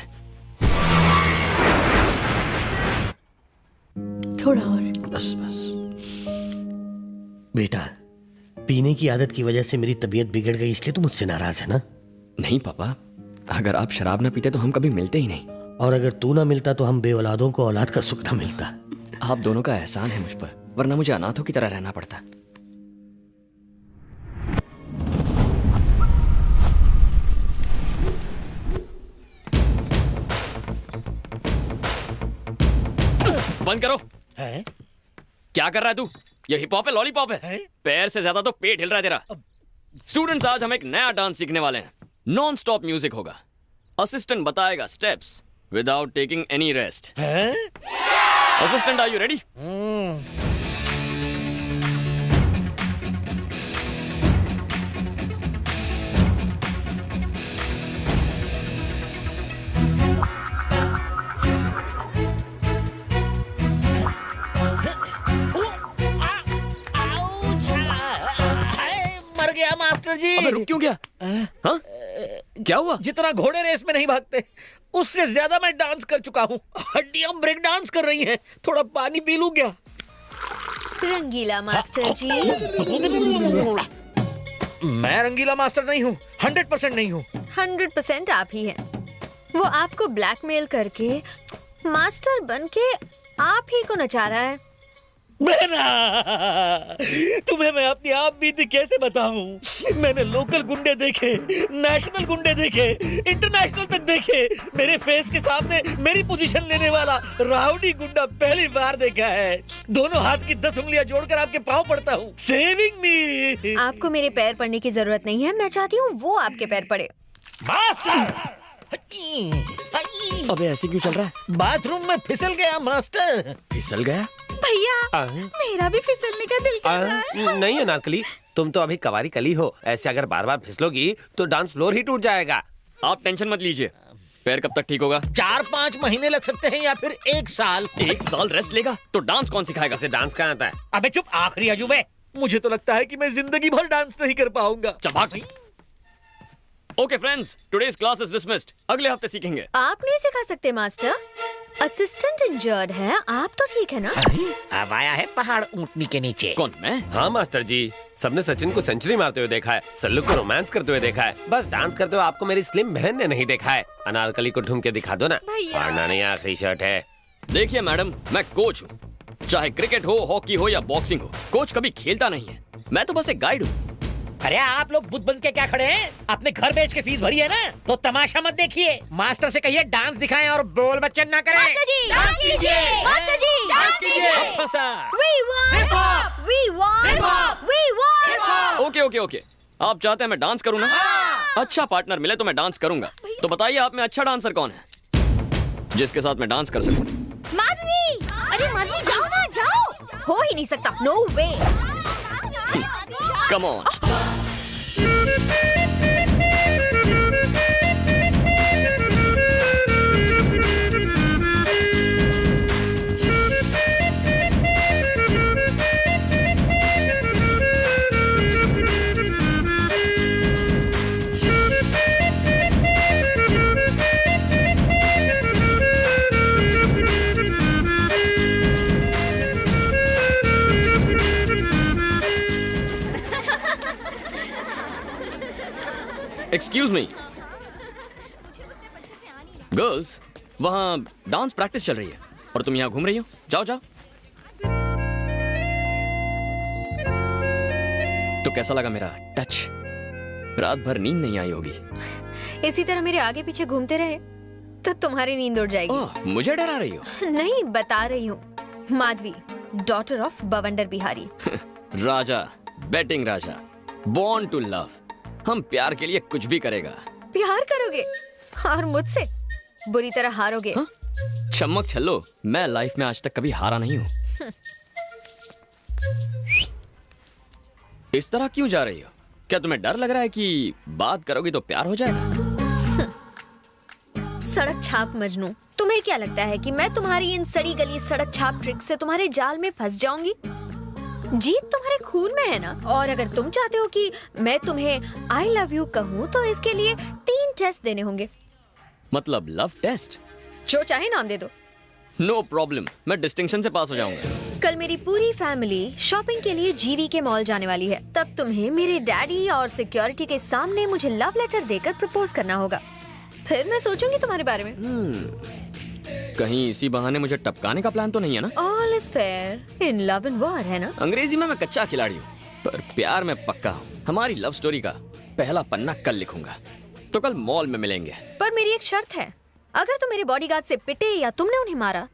थोड़ा और। बस बस। बेटा, पीने की आदत की वजह से मेरी तबीयत बिगड़ गई, इसलिए तू मुझसे नाराज है ना? नहीं पापा, अगर आप शराब ना पीते तो हम कभी मिलते ही नहीं। और अगर तू ना मिलता तो हम बेऔलादों को औलाद का सुख ना मिलता। आप दोनों का एहसान है मुझ पर, वरना मुझे अनाथों की तरह रहना पड़ता। बंद करो। है? क्या कर रहा है तू? ये हिप हॉप है, लॉलीपॉप है? पैर से ज्यादा तो पेट हिल रहा है तेरा। स्टूडेंट्स, आज हम एक नया डांस सीखने वाले हैं। नॉन स्टॉप म्यूजिक होगा। असिस्टेंट बताएगा steps without taking any rest. Assistant, are you ready? मर गया मास्टर जी। अबे रुक क्यों गया? हाँ? क्या हुआ? जितना घोड़े रेस में नहीं भागते, उससे ज्यादा मैं डांस कर चुका हूँ। हड्डियां ब्रेक डांस कर रही हैं। थोड़ा पानी पी लूं क्या? रंगीला मास्टर जी। मैं रंगीला मास्टर नहीं हूँ, 100% नहीं हूँ। 100% आप ही हैं। वो आपको ब्लैकमेल करके मास्टर बन के आप ही को नचा रहा है। बहना, तुम्हें मैं अपनी आप बीती कैसे बताऊं? मैंने लोकल गुंडे देखे, नेशनल गुंडे देखे, इंटरनेशनल तक देखे। मेरे फेस के सामने मेरी पोजीशन लेने वाला राउडी गुंडा पहली बार देखा है। दोनों हाथ की 10 उंगलियां जोड़कर आपके पांव पड़ता हूँ। सेविंग मी। आपको मेरे पैर पड़ने की जरूरत नहीं है, मैं चाहती हूँ वो आपके पैर पड़े। मास्टर! अबे ऐसे क्यों चल रहा है? बाथरूम में फिसल गया मास्टर। फिसल गया? भैया मेरा भी फिसलने का दिल कर रहा है। नहीं अनारकली, तुम तो अभी कवारी कली हो। ऐसे अगर बार बार फिसलोगी तो डांस फ्लोर ही टूट जाएगा। आप टेंशन मत लीजिए। पैर कब तक ठीक होगा? 4-5 महीने लग सकते हैं या फिर 1 साल। 1 साल रेस्ट लेगा तो डांस कौन सिखाएगा? से डांस कहाँ आता है? अबे चुप, आखिरी अजूबे। मुझे तो लगता है कि मैं जिंदगी भर डांस नहीं कर पाऊंगा। चबाक। Okay friends, today's class is dismissed. अगले हफ्ते सीखेंगे। आप नहीं सिखा सकते मास्टर, असिस्टेंट इंजर्ड है आप, तो ठीक है ना? अब आया है पहाड़ ऊंटनी के नीचे। कौन, मैं? हाँ मास्टर जी, सबने सचिन को सेंचुरी मारते हुए देखा है, सल्लू को रोमांस करते हुए देखा है, बस डांस करते हुए आपको मेरी स्लिम बहन ने नहीं देखा है। अनारकली को ढूंढ के दिखा दो ना। फाड़ना नहीं, आखिरी शर्ट है। देखिए मैडम, मैं कोच हूँ। चाहे क्रिकेट हो, हॉकी हो या बॉक्सिंग हो, कोच कभी खेलता नहीं है। मैं तो बस एक गाइड हूँ। अरे आप लोग बुद्ध बन के क्या खड़े हैं? अपने घर बेच के फीस भरी है ना, तो तमाशा मत देखिए। मास्टर से कहिए डांस दिखाएं और बोल बच्चन ना करें। मास्टर जी डांस कीजिए, मास्टर जी डांस कीजिए। अब फंसा। We want. Okay okay okay, आप चाहते हैं मैं डांस करूँ ना? अच्छा पार्टनर मिले तो मैं डांस करूंगा। तो बताइए आप में अच्छा डांसर कौन है जिसके साथ मैं डांस कर सकूं? माधवी, अरे माधवी जाओ ना, जाओ। हो ही नहीं सकता, no way. Come on. Excuse me girls, वहाँ डांस प्रैक्टिस चल रही है और तुम यहाँ घूम रही हो। जाओ जाओ। तो कैसा लगा मेरा टच? रात भर नींद नहीं आई होगी। इसी तरह मेरे आगे पीछे घूमते रहे तो तुम्हारी नींद उड़ जाएगी। मुझे डरा रही हो? नहीं, बता रही हूँ। Madhavi, daughter of Bawandar Bihari. Raja, batting Raja, born to love. हम प्यार के लिए कुछ भी करेगा। प्यार करोगे और मुझसे बुरी तरह हारोगे। हाँ? चमक छल्लो, मैं लाइफ में आज तक कभी हारा नहीं हूँ। इस तरह क्यों जा रही हो? क्या तुम्हें डर लग रहा है कि बात करोगी तो प्यार हो जाएगा? सड़क छाप मजनू, तुम्हें क्या लगता है कि मैं तुम्हारी इन सड़ी गली सड़क छाप ट्रिक से तुम्हारे जाल में फंस जाऊंगी? जीत तुम्हारे खून में है ना। और अगर तुम चाहते हो कि मैं तुम्हें आई लव यू कहूँ तो इसके लिए 3 टेस्ट देने होंगे। मतलब लव टेस्ट? जो चाहे नाम दे दो। नो प्रॉब्लम, मैं डिस्टिंक्शन से पास हो जाऊंगा। कल मेरी पूरी फैमिली शॉपिंग के लिए जीवी के मॉल जाने वाली है। तब तुम्हें मेरे डैडी और सिक्योरिटी के सामने मुझे लव लेटर देकर प्रपोज करना होगा। फिर मैं सोचूंगी तुम्हारे बारे में। कहीं इसी बहाने मुझे टपकाने का प्लान तो नहीं है ना? All is fair in love and war, है ना? अंग्रेजी में मैं कच्चा खिलाड़ी हूँ, पर प्यार में पक्का हूँ। हमारी लव स्टोरी का पहला पन्ना कल लिखूंगा, तो कल मॉल में मिलेंगे। पर मेरी एक शर्त है, अगर तुम मेरे बॉडीगार्ड से पिटे या तुमने उन्हें मारा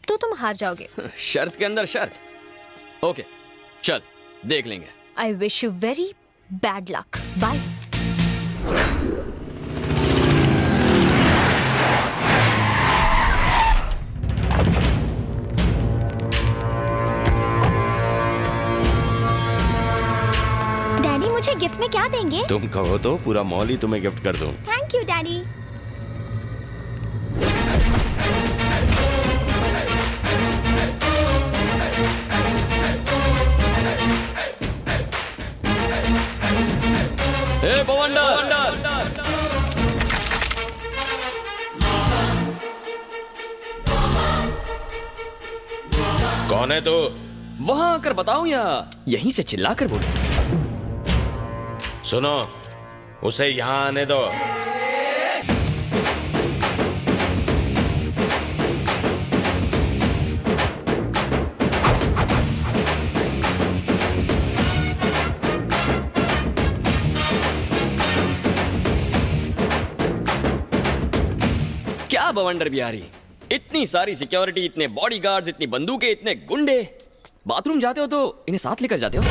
तो तुम हार जाओगे। शर्त के अंदर शर्त। ओके चल देख लेंगे। I wish you very bad luck. Bye. Daddy मुझे गिफ्ट में क्या देंगे? तुम कहो तो पूरा मॉल ही तुम्हें गिफ्ट कर दूं। Thank you daddy. ए बवंडर, कौन है तू? वहां आकर बताऊं या यहीं से चिल्लाकर बोलूं? सुनो, उसे यहाँ आने दो। क्या बवंडर बिहारी, इतनी सारी सिक्योरिटी, इतने बॉडीगार्ड्स, इतनी बंदूकें, इतने गुंडे। बाथरूम जाते हो तो इन्हें साथ लेकर जाते हो?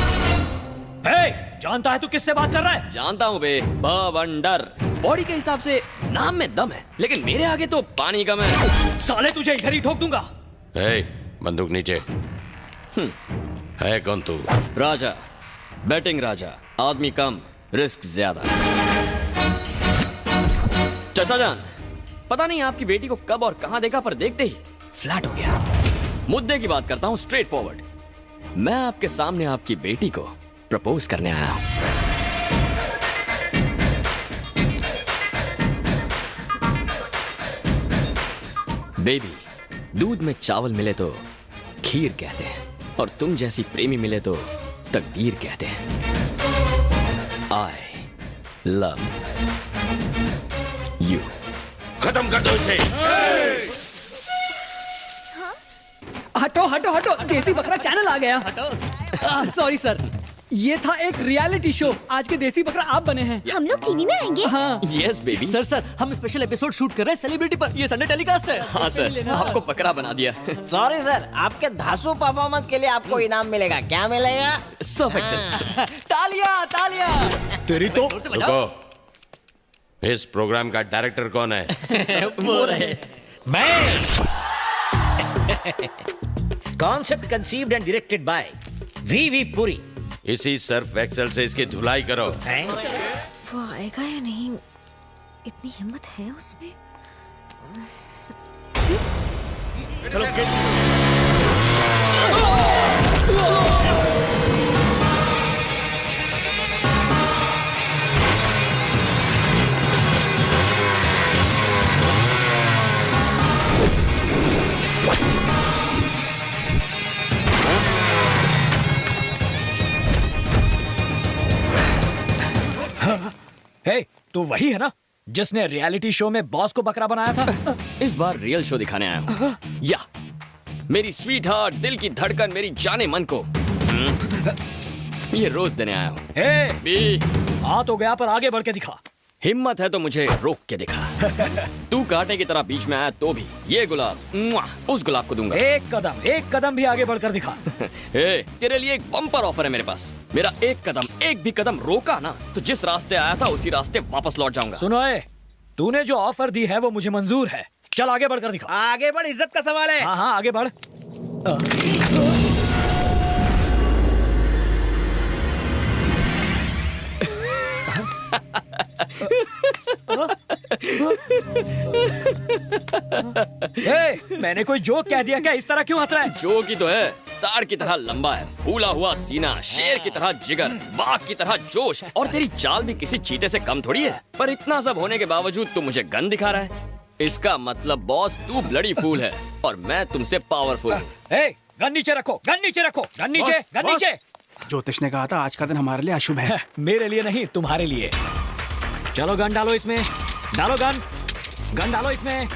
जानता है तू किससे बात कर रहा है? जानता हूँ बे, बवंडर। बॉडी के हिसाब से नाम में दम है, लेकिन मेरे आगे तो पानी कम है। साले तुझे इधर ही ठोक दूंगा। बंदूक नीचे। है कौन तू? राजा, बैटिंग राजा, आदमी कम, रिस्क ज्यादा। चाचा जान, पता नहीं आपकी बेटी को कब और कहां देखा, पर देखते ही फ्लैट हो गया। मुद्दे की बात करता हूं, स्ट्रेट फॉरवर्ड। मैं आपके सामने आपकी बेटी को प्रपोज करने आया हूं। बेबी, दूध में चावल मिले तो खीर कहते हैं, और तुम जैसी प्रेमी मिले तो तकदीर कहते हैं। I love you. खत्म कर दो इसे। हटो हटो हटो, देसी बकरा चैनल आ गया। सॉरी सर, ये था एक रियलिटी शो। आज के देसी बकरा आप बने हैं। हम लोग टीवी में आएंगे? हाँ। Yes baby. सर हम स्पेशल एपिसोड शूट कर रहे हैं सेलिब्रिटी पर। ये संडे टेलीकास्ट है। हाँ सर, आपको बकरा बना दिया। सॉरी सर, आपके धांसू परफॉर्मेंस के लिए आपको इनाम मिलेगा। क्या मिलेगा? Surf Excel. तालियां तालियां। तेरी तो रुको, इस प्रोग्राम का डायरेक्टर कौन है? वो रहे मैं। Concept conceived and directed by V Puri. इसी सर्फ एक्सेल से इसकी धुलाई करो। वो आएगा या नहीं? इतनी हिम्मत है उसमें? हे, तू वही है ना जिसने रियलिटी शो में बॉस को बकरा बनाया था? इस बार रियल शो दिखाने आया हूँ। या मेरी स्वीट हार्ट, दिल की धड़कन, मेरी जाने मन को ये रोज देने आया हूँ। आ तो गया, पर आगे बढ़ के दिखा। हिम्मत है तो मुझे रोक के दिखा। तू कांटे की तरह बीच में आया तो भी ये गुलाब उस गुलाब को दूंगा। एक कदम भी आगे बढ़कर दिखा। तेरे लिए एक बम्पर ऑफर है मेरे पास। मेरा एक भी कदम रोका ना तो जिस रास्ते आया था उसी रास्ते वापस लौट जाऊंगा। सुनो, तूने जो ऑफर दी है वो मुझे मंजूर है। चल आगे बढ़कर दिखा। आगे बढ़, इज्जत का सवाल है। हाँ आगे बढ़। मैंने कोई जोक कह दिया क्या? इस तरह क्यों हंस रहा है? जोक ही तो है। ताड़ की तरह लंबा है, फूला हुआ सीना, शेर की तरह जिगर, बाघ की तरह जोश, और तेरी चाल भी किसी चीते से कम थोड़ी है। पर इतना सब होने के बावजूद तू मुझे गन दिखा रहा है। इसका मतलब बॉस, तू ब्लडी फूल है और मैं तुमसे पावरफुल हूँ। गन नीचे रखो, गन नीचे रखो, गन नीचे, गन नीचे। ज्योतिष ने कहा था आज का दिन हमारे लिए अशुभ है। मेरे लिए नहीं, तुम्हारे लिए। चलो गन डालो इसमें, डालो गन, गन डालो इसमें।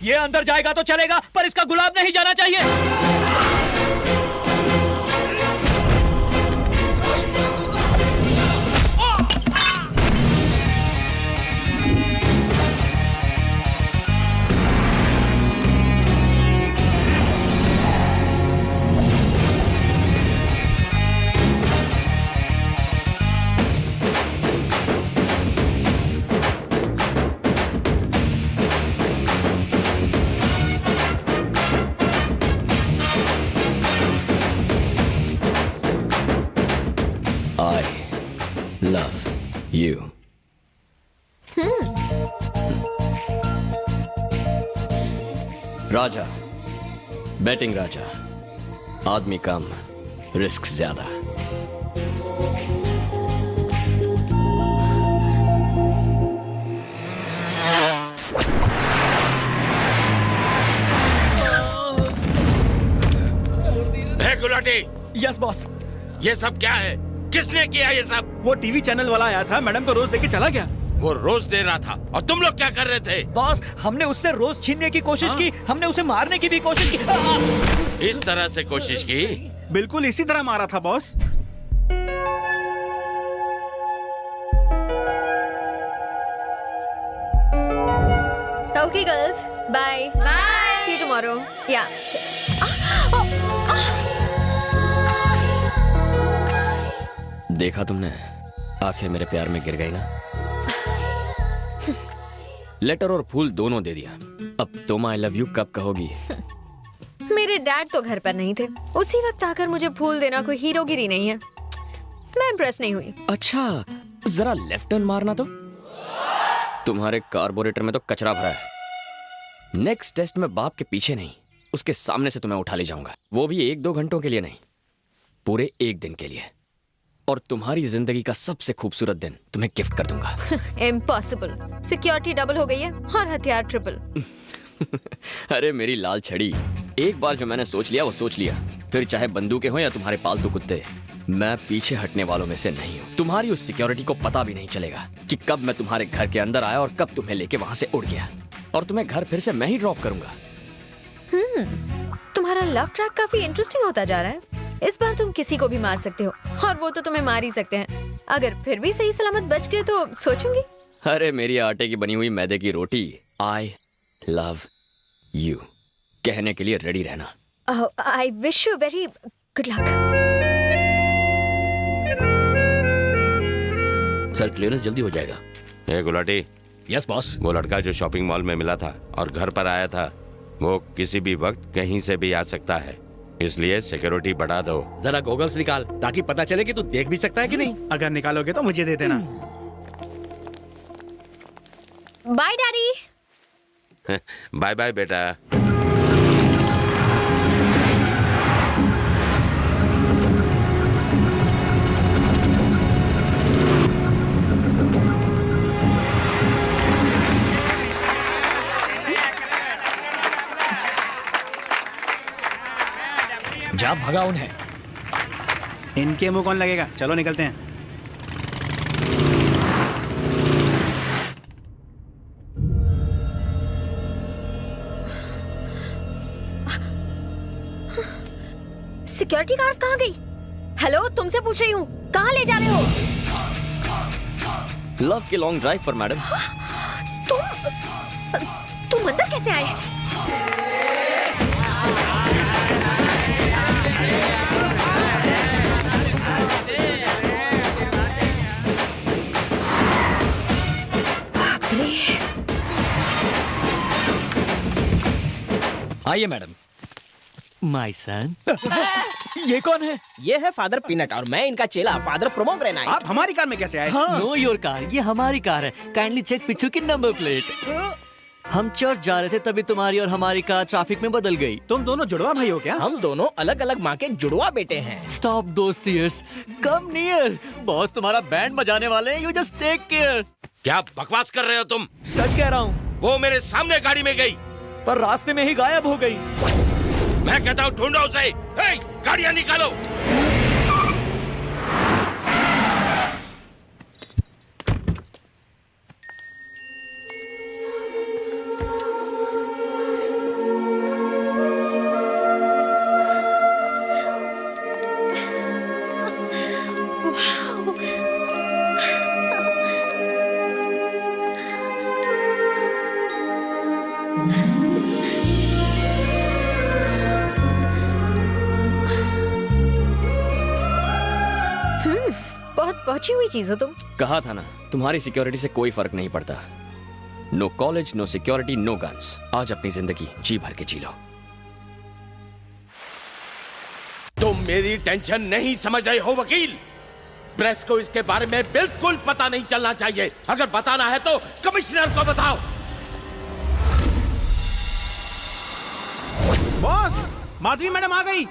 ये अंदर जाएगा तो चलेगा, पर इसका गुलाब नहीं जाना चाहिए। Love you. Raja, batting Raja, आदमी कम, रिस्क ज्यादा। गुलाटी। Yes boss. ये सब क्या है? किसने किया ये सब? वो टीवी चैनल वाला आया था, मैडम को रोज देके चला गया। वो रोज दे रहा था और तुम लोग क्या कर रहे थे? बॉस, हमने उससे रोज छीनने की कोशिश की, हमने उसे मारने की भी कोशिश की। इस तरह से कोशिश की? बिल्कुल इसी तरह मारा था boss. Okay girls, bye. Bye. See you tomorrow. Yeah. देखा तुमने, आंखें मेरे प्यार में गिर गई ना। लेटर और फूल दोनों दे दिया, अब तुम आई लव यू कब कहोगी? मेरे डैड तो घर पर नहीं थे, उसी वक्त आकर मुझे फूल देना कोई हीरोगिरी नहीं है। मैं इम्प्रेस नहीं हुई। अच्छा, जरा लेफ्ट टर्न मारना तो। तुम्हारे कार्बोरेटर में तो कचरा भरा है। नेक्स्ट टेस्ट में बाप के पीछे नहीं, उसके सामने से तुम्हें उठा ले जाऊंगा, वो भी 1-2 घंटों के लिए नहीं, पूरे 1 दिन के लिए। और तुम्हारी जिंदगी का सबसे खूबसूरत दिन तुम्हें गिफ्ट कर दूंगा। इम्पॉसिबल। सिक्योरिटी डबल हो गई है और हथियार ट्रिपल। अरे मेरी लाल छड़ी, एक बार जो मैंने सोच लिया वो सोच लिया, फिर चाहे बंदूकें हो या तुम्हारे पालतू कुत्ते, मैं पीछे हटने वालों में से नहीं हूँ। तुम्हारी उस सिक्योरिटी को पता भी नहीं चलेगा कि कब मैं तुम्हारे घर के अंदर आया और कब तुम्हें लेके वहां से उड़ गया, और तुम्हें घर फिर से मैं ही ड्रॉप करूंगा। तुम्हारा लव ट्रैक काफी इंटरेस्टिंग होता जा रहा है। इस बार तुम किसी को भी मार सकते हो और वो तो तुम्हें मार ही सकते हैं। अगर फिर भी सही सलामत बच गए तो सोचूंगी। अरे मेरी आटे की बनी हुई मैदे की रोटी, आई लव यू कहने के लिए रेडी रहना। I wish you very good luck. Sir, clearance जल्दी हो जाएगा। ए गुलाटी। Yes boss. वो लड़का जो शॉपिंग मॉल में मिला था और घर पर आया था, वो किसी भी वक्त कहीं से भी आ सकता है, इसलिए सिक्योरिटी बढ़ा दो। जरा गॉगल्स निकाल ताकि पता चले कि तू देख भी सकता है कि नहीं। अगर निकालोगे तो मुझे दे देना। Bye daddy. बाय बाय बेटा। जा भगा उन्हें। इनके मुंह कौन लगेगा, चलो निकलते हैं। सिक्योरिटी गार्ड्स कहाँ गई? हेलो, तुमसे पूछ रही हूँ, कहाँ ले जा रहे हो? लव के लॉन्ग ड्राइव पर मैडम। तुम अंदर कैसे आए? आइए मैडम। My son. ये कौन है? ये है फादर पीनट और मैं इनका चेला फादर प्रोमोग्रेनाइट। आप हमारी कार में कैसे आए? नो योर कार, ये हमारी कार है। काइंडली चेक पीछे की नंबर प्लेट। हम चर्च जा रहे थे तभी तुम्हारी और हमारी कार ट्रैफिक में बदल गई। तुम दोनों जुड़वा भाई हो क्या? हम दोनों अलग अलग माँ के जुड़वा बेटे हैं। स्टॉप दोस टीयर्स, कम नियर। बॉस तुम्हारा बैंड बजाने वाले हैं, यू जस्ट टेक केयर। क्या बकवास कर रहे हो तुम? सच कह रहा हूँ। वो मेरे सामने गाड़ी में गई पर रास्ते में ही गायब हो गई। मैं कहता हूँ ढूंढो उसे। हे, गाड़ियाँ निकालो। पहुंची हुई चीज हो तुम। कहा था ना, तुम्हारी सिक्योरिटी से कोई फर्क नहीं पड़ता। No college, no security, no guns. आज अपनी जिंदगी जी भर के जी लो। तुम मेरी टेंशन नहीं समझ रहे हो वकील। प्रेस को इसके बारे में बिल्कुल पता नहीं चलना चाहिए। अगर बताना है तो कमिश्नर को बताओ। बॉस, माधवी मैडम आ गई।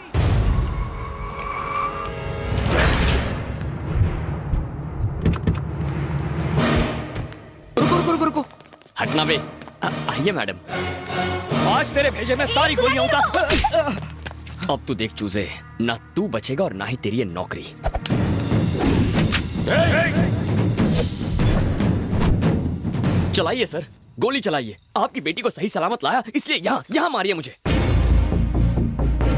रुको रुको रुको, हटना बे। आइए मैडम। आज तेरे भेजे में सारी गोलियां उतार। अब तू देख चूजे, ना तू बचेगा और ना ही तेरी ये नौकरी। चलाइए सर, गोली चलाइए। आपकी बेटी को सही सलामत लाया, इसलिए यहाँ यहाँ मारिए मुझे।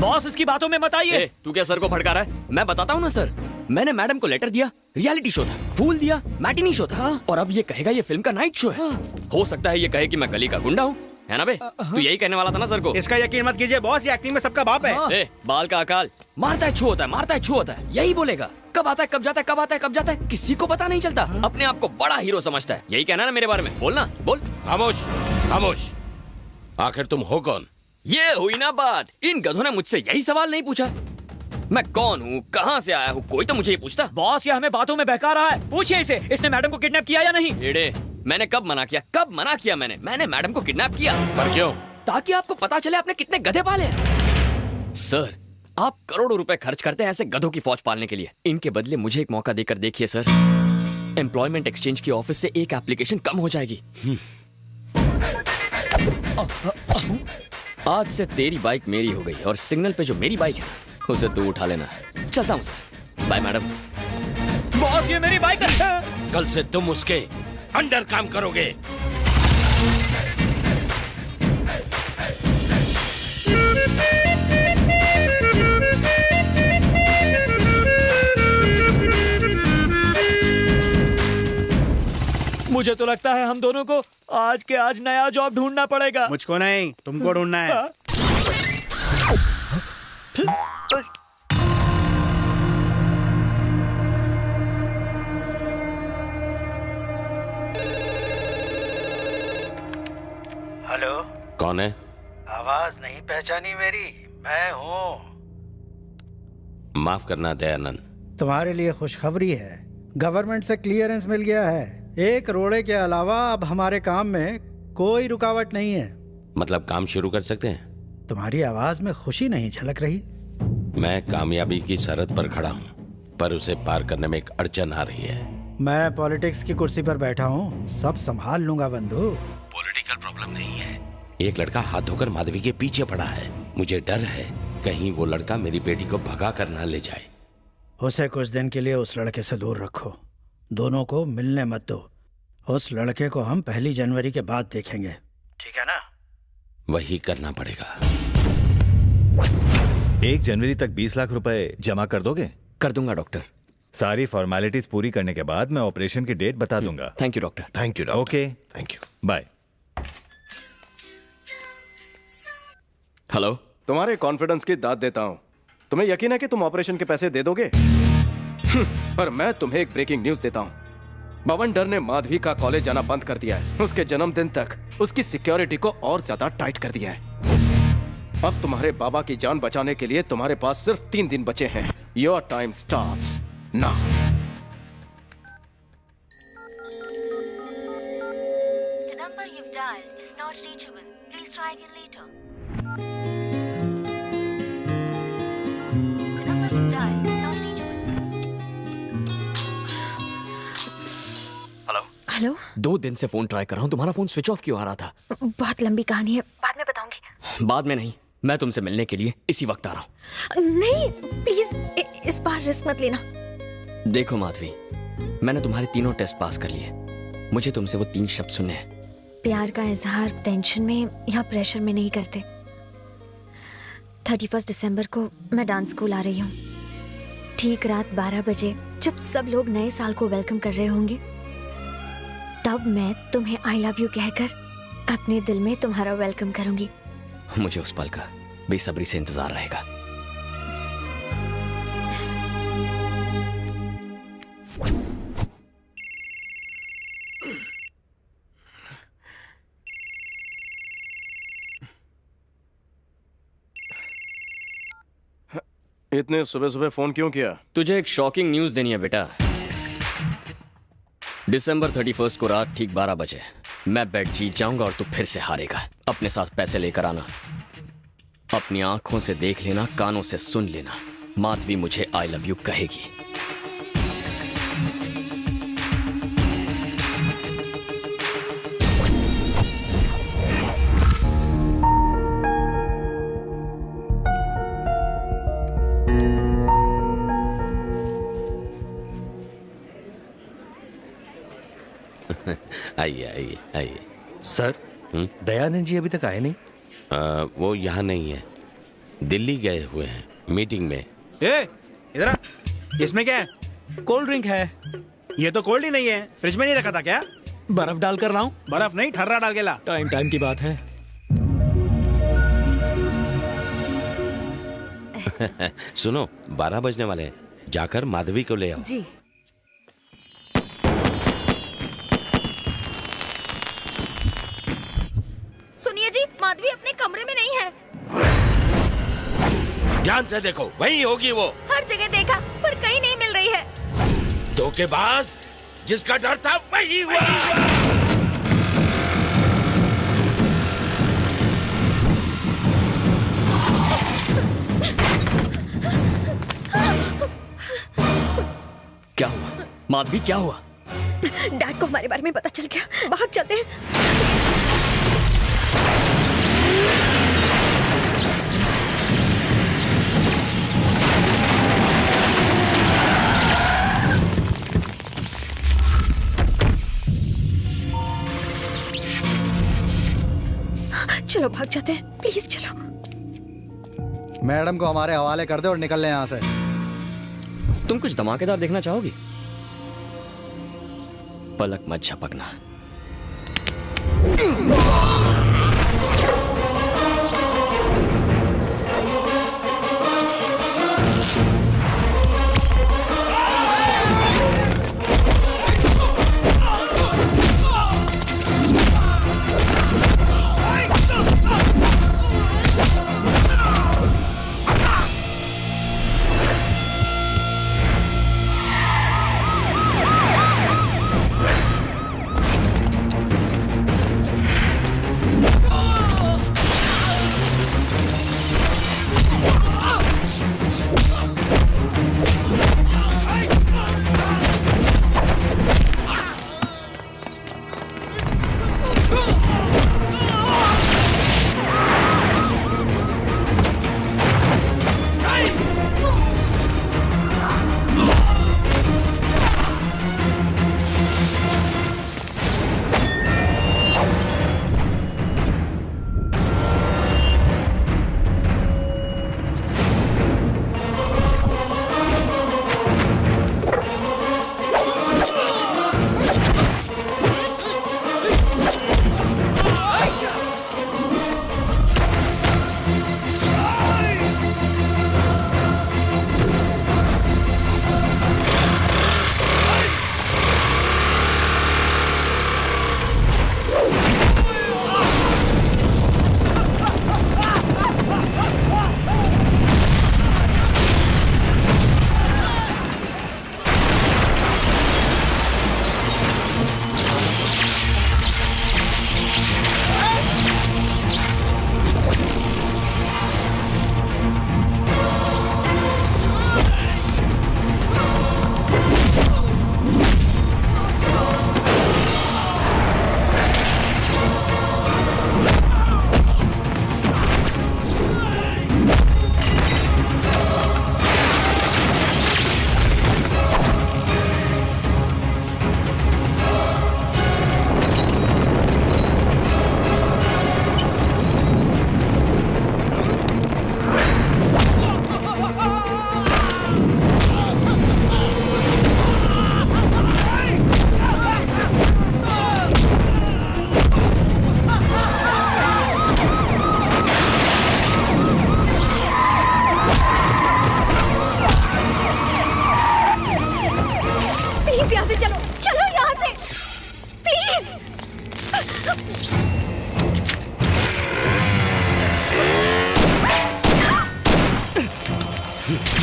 बॉस, इसकी बातों में मत आइए। तू क्या सर को भड़का रहा है? मैं बताता हूँ ना सर, मैंने मैडम को लेटर दिया, रियलिटी शो था, फूल दिया, मैटिनी शो था, और अब ये कहेगा ये फिल्म का नाइट शो है। हो सकता है ये कहे कि मैं गली का गुंडा हूँ, है ना बे? तू यही कहने वाला था ना सर को? इसका यकीन मत कीजिए बॉस, ये एक्टिंग में सबका बाप है। बाल का अकाल, मारता है छू होता है, मारता है छू होता है, यही बोलेगा। कब आता है कब जाता है, कब आता है कब जाता है, किसी को पता नहीं चलता। अपने आप को बड़ा हीरो समझता है। यही कहना ना मेरे बारे में? बोलना, बोल। खामोश खामोश। आखिर तुम हो कौन? ये हुई ना बात। इन गधों ने मुझसे यही सवाल नहीं पूछा, मैं कौन हूँ, कहाँ से आया हूँ, कोई तो मुझे ये पूछता। बॉस, ये हमें बातों में बहका रहा है। पूछिए इसे, इसने मैडम को किडनैप किया या नहीं? एड़े, मैंने कब मना किया? कब मना किया मैंने मैडम को किडनैप किया। पर क्यों? ताकि आपको पता चले आपने कितने गधे पाले हैं। सर, आप करोड़ों रुपए खर्च करते हैं ऐसे गधों की फौज पालने के लिए। इनके बदले मुझे एक मौका देकर देखिए सर। एम्प्लॉयमेंट एक्सचेंज की ऑफिस से एक एप्लीकेशन कम हो जाएगी। आज से तेरी बाइक मेरी हो गई, और सिग्नल पे जो मेरी बाइक है उसे तू उठा लेना। चलता हूँ सर, बाय मैडम। बॉस, ये मेरी बाइक है। कल से तुम उसके अंडर काम करोगे। मुझे तो लगता है हम दोनों को आज के आज नया जॉब ढूंढना पड़ेगा। मुझको नहीं, तुमको ढूंढना है। हेलो, कौन है? आवाज नहीं पहचानी मेरी? मैं हूँ। माफ करना दयानंद, तुम्हारे लिए खुशखबरी है। गवर्नमेंट से क्लियरेंस मिल गया है। एक रोड़े के अलावा अब हमारे काम में कोई रुकावट नहीं है। मतलब काम शुरू कर सकते हैं? तुम्हारी आवाज में खुशी नहीं झलक रही। मैं कामयाबी की सरहद पर खड़ा हूँ, पर उसे पार करने में एक अड़चन आ रही है। मैं पॉलिटिक्स की कुर्सी पर बैठा हूँ, सब संभाल लूंगा बंधु। पॉलिटिकल प्रॉब्लम नहीं है। एक लड़का हाथ धोकर माधवी के पीछे पड़ा है। मुझे डर है कहीं वो लड़का मेरी बेटी को भगा कर ना ले जाए। उसे कुछ दिन के लिए उस लड़के से दूर रखो। दोनों को मिलने मत दो। उस लड़के को हम 1 जनवरी के बाद देखेंगे, ठीक है ना? वही करना पड़ेगा। 1 जनवरी तक 20 लाख रुपए जमा कर दोगे? कर दूंगा डॉक्टर। सारी फॉर्मेलिटीज पूरी करने के बाद मैं ऑपरेशन की डेट बता दूंगा। Thank you doctor. Thank you doctor. Okay, thank you, bye. Hello. तुम्हारे कॉन्फिडेंस की दाद देता हूँ। तुम्हें यकीन है कि तुम ऑपरेशन के पैसे दे दोगे? पर मैं तुम्हें एक ब्रेकिंग न्यूज देता हूँ। बवंडर ने माधवी का कॉलेज जाना बंद कर दिया है। उसके जन्मदिन तक उसकी सिक्योरिटी को और ज्यादा टाइट कर दिया है। अब तुम्हारे बाबा की जान बचाने के लिए तुम्हारे पास सिर्फ 3 दिन बचे हैं। Your time starts now. The number you've dialed is not reachable. Please try again later. The number you've dialed is not reachable. Hello. 2 दिन से फोन ट्राई कर रहा हूँ, तुम्हारा फोन स्विच ऑफ क्यों आ रहा था? बहुत लंबी कहानी है, बाद में बताऊंगी। बाद में नहीं, मैं तुमसे मिलने के लिए इसी वक्त आ रहा हूँ। नहीं प्लीज, इस बार रिस्क मत लेना। देखो माधवी, मैंने तुम्हारे 3 टेस्ट पास कर लिए। मुझे तुमसे वो 3 शब्द सुनने हैं। प्यार का इजहार टेंशन में या प्रेशर में नहीं करते। 31 दिसंबर को मैं डांस स्कूल आ रही हूँ। ठीक रात 12 बजे जब सब लोग नए साल को वेलकम कर रहे होंगे, तब मैं तुम्हें आई लव यू कहकर अपने दिल में तुम्हारा वेलकम करूंगी। मुझे उस पल का बेसब्री से इंतजार रहेगा। इतने सुबह सुबह फोन क्यों किया? तुझे एक शॉकिंग न्यूज देनी है बेटा। दिसंबर 31 को रात ठीक 12 बजे मैं बेट जीत जाऊंगा और तू फिर से हारेगा। अपने साथ पैसे लेकर आना। अपनी आंखों से देख लेना, कानों से सुन लेना, माधवी मुझे आई लव यू कहेगी। आइए आइए आइए। सर दयानंद जी अभी तक आए नहीं? वो यहाँ नहीं है, दिल्ली गए हुए हैं मीटिंग में। इधर आ। इसमें क्या है? कोल्ड ड्रिंक है। ये तो कोल्ड ही नहीं है, फ्रिज में नहीं रखा था क्या? बर्फ डाल कर लाऊं? बर्फ नहीं, ठर्रा डाल के ला। टाइम टाइम की बात है। सुनो, 12 बजने वाले हैं, जाकर माधवी को ले आओ। जी। सुनिए जी, माधवी अपने कमरे में नहीं है। ध्यान से देखो, वहीं होगी वो। हर जगह देखा पर कहीं नहीं मिल रही है। धोखेबाज, जिसका डर था वही हुआ। क्या हुआ माधवी, क्या हुआ? डैड को हमारे बारे में पता चल गया, भाग चलते हैं। चलो भाग जाते हैं, प्लीज चलो। मैडम को हमारे हवाले कर दे और निकल ले यहाँ से। तुम कुछ धमाकेदार देखना चाहोगी? पलक मत झपकना।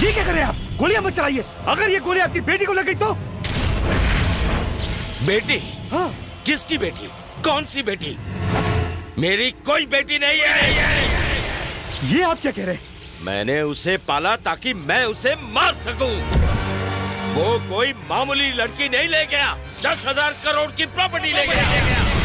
ये क्या कर रहे हैं आप? गोलियां मत चलाइए। अगर ये गोली आपकी बेटी को लग गई तो बेटी? हाँ। किसकी बेटी? कौन सी बेटी? मेरी कोई बेटी नहीं है। ये आप क्या कह रहे हैं? मैंने उसे पाला ताकि मैं उसे मार सकूं। वो कोई मामूली लड़की नहीं ले गया, 10,000 करोड़ की प्रॉपर्टी ले गया।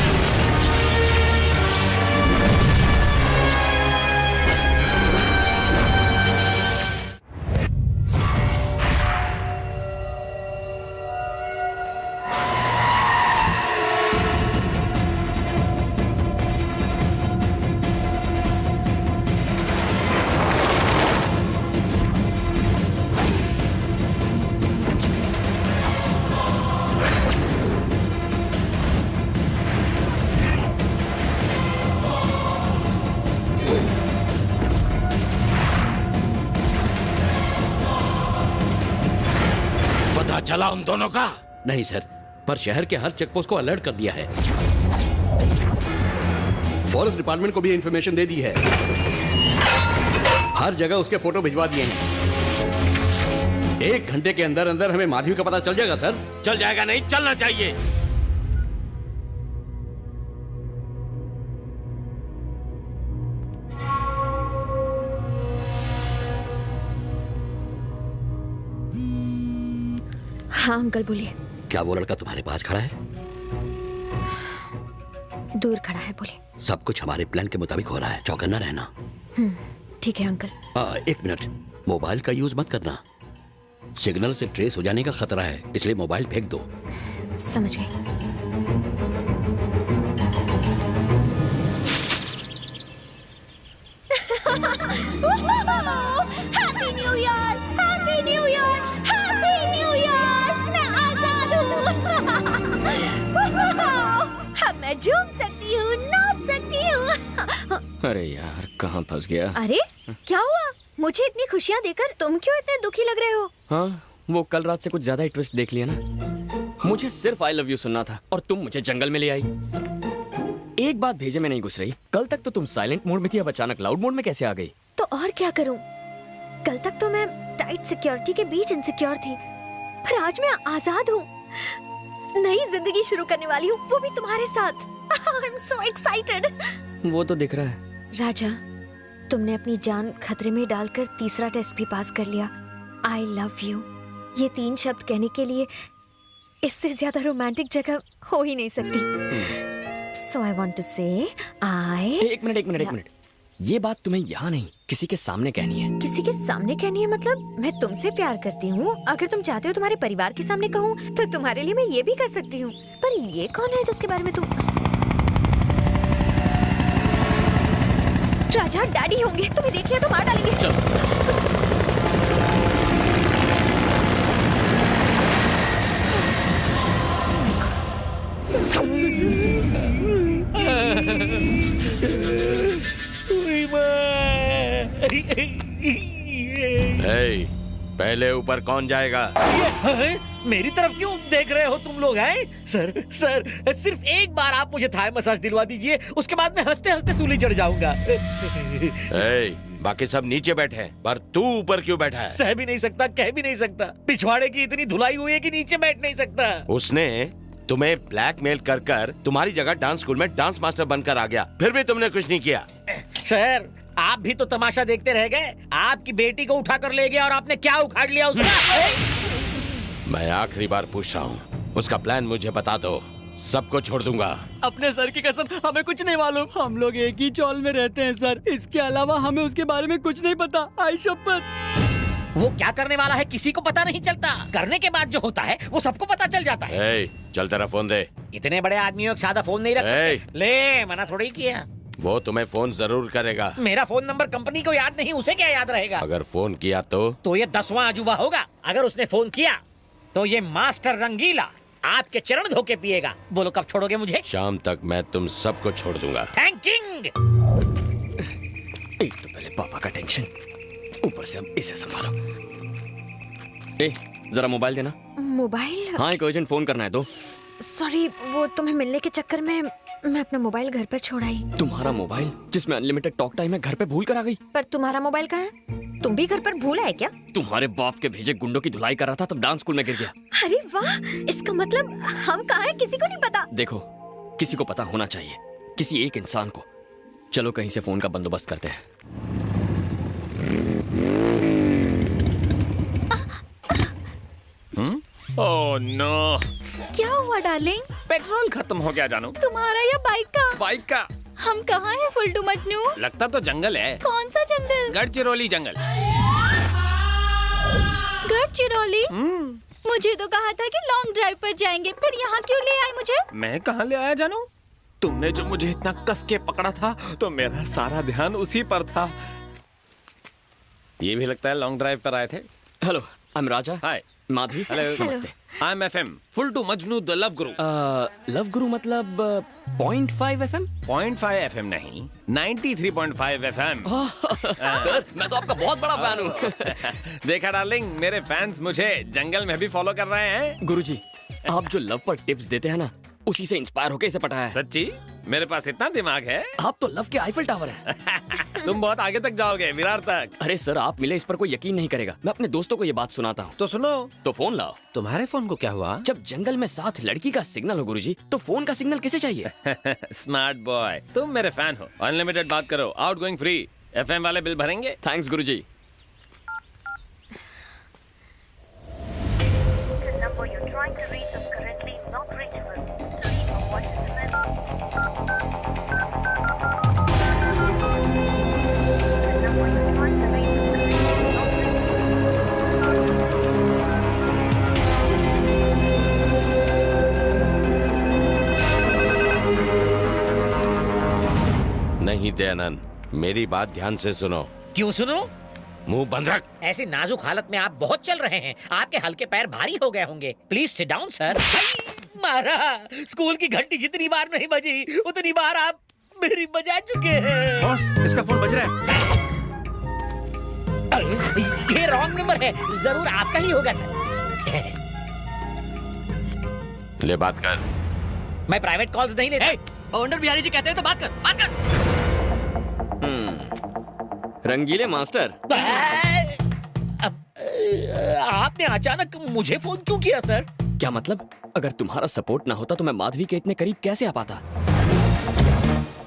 चला उन दोनों का? नहीं सर, पर शहर के हर चेकपोस्ट को अलर्ट कर दिया है। फॉरेस्ट डिपार्टमेंट को भी इंफॉर्मेशन दे दी है। हर जगह उसके फोटो भिजवा दिए हैं। 1 घंटे के अंदर अंदर हमें माधवी का पता चल जाएगा सर। चल जाएगा नहीं, चलना चाहिए। हाँ अंकल बोलिए। क्या वो लड़का तुम्हारे पास खड़ा है? दूर खड़ा है, बोलिए। सब कुछ हमारे प्लान के मुताबिक हो रहा है, चौकन्ना रहना। ठीक है अंकल। 1 मिनट, मोबाइल का यूज मत करना। सिग्नल से ट्रेस हो जाने का खतरा है, इसलिए मोबाइल फेंक दो। समझ गई। Happy new year, happy new year, happy new year. मैं आजाद हूँ। अब मैं झूम सकती हूँ, नाच सकती हूँ। अरे यार, कहाँ फंस गया? अरे क्या हुआ? मुझे इतनी खुशियाँ देकर तुम क्यों इतने दुखी लग रहे हो? हाँ, वो कल रात से कुछ ज्यादा ही ट्विस्ट देख लिया ना। मुझे सिर्फ आई लव यू सुनना था और तुम मुझे जंगल में ले आई। एक बात भेजे में नहीं घुस रही। कल तक तो तुम साइलेंट मोड में थी, अब अचानक लाउड मोड में कैसे आ गई? तो और क्या करूं? कल तक तो मैं टाइट सिक्योरिटी के बीच इनसिक्योर थी, पर आज मैं आजाद हूँ। नई जिंदगी शुरू करने वाली हूँ, वो भी तुम्हारे साथ। I'm so excited। वो तो दिख रहा है। राजा, तुमने अपनी जान खतरे में डालकर तीसरा टेस्ट भी पास कर लिया। I love you। ये 3 शब्द कहने के लिए इससे ज्यादा रोमांटिक जगह हो ही नहीं सकती। So I want to say एक मिनट। ये बात तुम्हें यहाँ नहीं, किसी के सामने कहनी है। किसी के सामने कहनी है मतलब? मैं तुमसे प्यार करती हूँ। अगर तुम चाहते हो तुम्हारे परिवार के सामने कहूँ तो तुम्हारे लिए मैं ये भी कर सकती हूँ। पर ये कौन है जिसके बारे में तुम? राजा, डैडी होंगे। तुम्हें देख लिया तो मार डालेंगे। hey, पहले ऊपर कौन जाएगा? मेरी तरफ क्यों देख रहे हो तुम लोग? हैं सर, सिर्फ एक बार आप मुझे थाई मसाज दिलवा दीजिए, उसके बाद मैं हंसते हंसते सूली चढ़ जाऊंगा। बाकी सब नीचे बैठे हैं, पर तू ऊपर क्यों बैठा है? सह भी नहीं सकता, कह भी नहीं सकता। पिछवाड़े की इतनी धुलाई हुई है कि नीचे बैठ नहीं सकता। उसने तुम्हें ब्लैकमेल कर कर तुम्हारी जगह डांस स्कूल में डांस मास्टर बनकर आ गया, फिर भी तुमने कुछ नहीं किया। सर, आप भी तो तमाशा देखते रह गए। आपकी बेटी को उठाकर ले गया और आपने क्या उखाड़ लिया उसका? मैं आखिरी बार पूछ रहा हूँ, उसका प्लान मुझे बता दो, सबको छोड़ दूंगा। अपने सर की कसम, हमें कुछ नहीं मालूम। हम लोग एक ही चौल में रहते हैं सर, इसके अलावा हमें उसके बारे में कुछ नहीं पता। आई शपथ। वो क्या करने वाला है किसी को पता नहीं चलता, करने के बाद जो होता है वो सबको पता चल जाता है। चल तेरा फोन दे। इतने बड़े आदमियों का सादा फोन नहीं रख सकते। ले, मना थोड़ी किया। वो तुम्हें फोन जरूर करेगा। मेरा फोन नंबर कंपनी को याद नहीं, उसे क्या याद रहेगा? अगर फोन किया तो ये 10वां अजूबा होगा। अगर उसने फोन किया तो ये मास्टर रंगीला आपके चरण धो के पिएगा। बोलो कब छोड़ोगे मुझे? शाम तक मैं तुम सबको छोड़ दूंगा। थैंकिंग। एक तो पहले पापा का टेंशन, ऊपर से अब इसे संभालो। जरा मोबाइल देना। मोबाइल? हाँ, एक अर्जेंट फोन करना है तो। सॉरी, वो तुम्हें मिलने के चक्कर में मैं अपना मोबाइल घर पर छोड़ आई। तुम्हारा मोबाइल जिसमें अनलिमिटेड टॉक टाइम है घर पे भूल कर आ गई। पर तुम्हारा मोबाइल कहाँ है? तुम भी घर पर भूला है क्या? तुम्हारे बाप के भेजे गुंडों की धुलाई कर रहा था तब डांस स्कूल में गिर गया। अरे वाह, इसका मतलब हम कहाँ हैं किसी को नहीं पता। देखो, किसी को पता होना चाहिए, किसी एक इंसान को। चलो कहीं से फोन का बंदोबस्त करते हैं। ओह नो, क्या हुआ डार्लिंग? पेट्रोल खत्म हो गया जानू। तुम्हारा या बाइक का? बाइक का। हम कहाँ हैं फुल्टू मजनू? लगता तो जंगल है। कौन सा जंगल? गढ़चिरौली जंगल। गढ़चिरौली? मुझे तो कहा था कि लॉन्ग ड्राइव पर जाएंगे, फिर यहाँ क्यों ले आए मुझे? मैं कहाँ ले आया जानू? तुमने जो मुझे इतना कस के पकड़ा था तो मेरा सारा ध्यान उसी पर था। ये भी लगता है लॉन्ग ड्राइव पर आए थे। Hello, I am Raja. Hi Madhavi. Hello, नमस्ते। I am FM full too Majnu the love guru. Love guru मतलब 0.5 FM? 0.5 FM नहीं, 93.5 FM। सर, मैं तो आपका बहुत बड़ा फैन हूँ। देखा डार्लिंग, मेरे फैंस मुझे जंगल में भी फॉलो कर रहे हैं। गुरुजी, आप जो लव पर टिप्स देते हैं ना, उसी से इंस्पायर होकर इसे पढ़ाया है। सच्ची? मेरे पास इतना दिमाग है। आप तो लव के आईफल टावर हैं। तुम बहुत आगे तक जाओगे, विरार तक। अरे सर, आप मिले इस पर कोई यकीन नहीं करेगा। मैं अपने दोस्तों को ये बात सुनाता हूँ। तो सुनो। तो फोन लाओ। तुम्हारे फोन को क्या हुआ? जब जंगल में साथ लड़की का सिग्नल हो गुरुजी, तो फोन का सिग्नल किसे चाहिए? स्मार्ट बॉय, तुम मेरे फैन हो। अनलिमिटेड बात करो, आउटगोइंग फ्री। FM वाले बिल भरेंगे। थैंक्स गुरुजी। नहीं दयानंद, मेरी बात ध्यान से सुनो। क्यों सुनो? मुंह बंद रख। ऐसी नाजुक हालत में आप बहुत चल रहे हैं, आपके हल्के पैर भारी हो गए होंगे। Please sit down sir. मारा, स्कूल की घंटी जितनी बार नहीं बजी उतनी बार आप मेरी बजा चुके हैं। बॉस, इसका फोन बज रहा है। ये रॉन्ग नंबर है, जरूर आपका ही होगा सर। ले बात कर। मैं प्राइवेट कॉल्स नहीं लेता। फाउंडर बिहारी जी कहते हैं तो बात कर, बात कर। रंगीले मास्टर, आपने अचानक मुझे फोन क्यों किया सर? क्या मतलब? अगर तुम्हारा सपोर्ट ना होता तो मैं माधवी के इतने करीब कैसे आ पाता?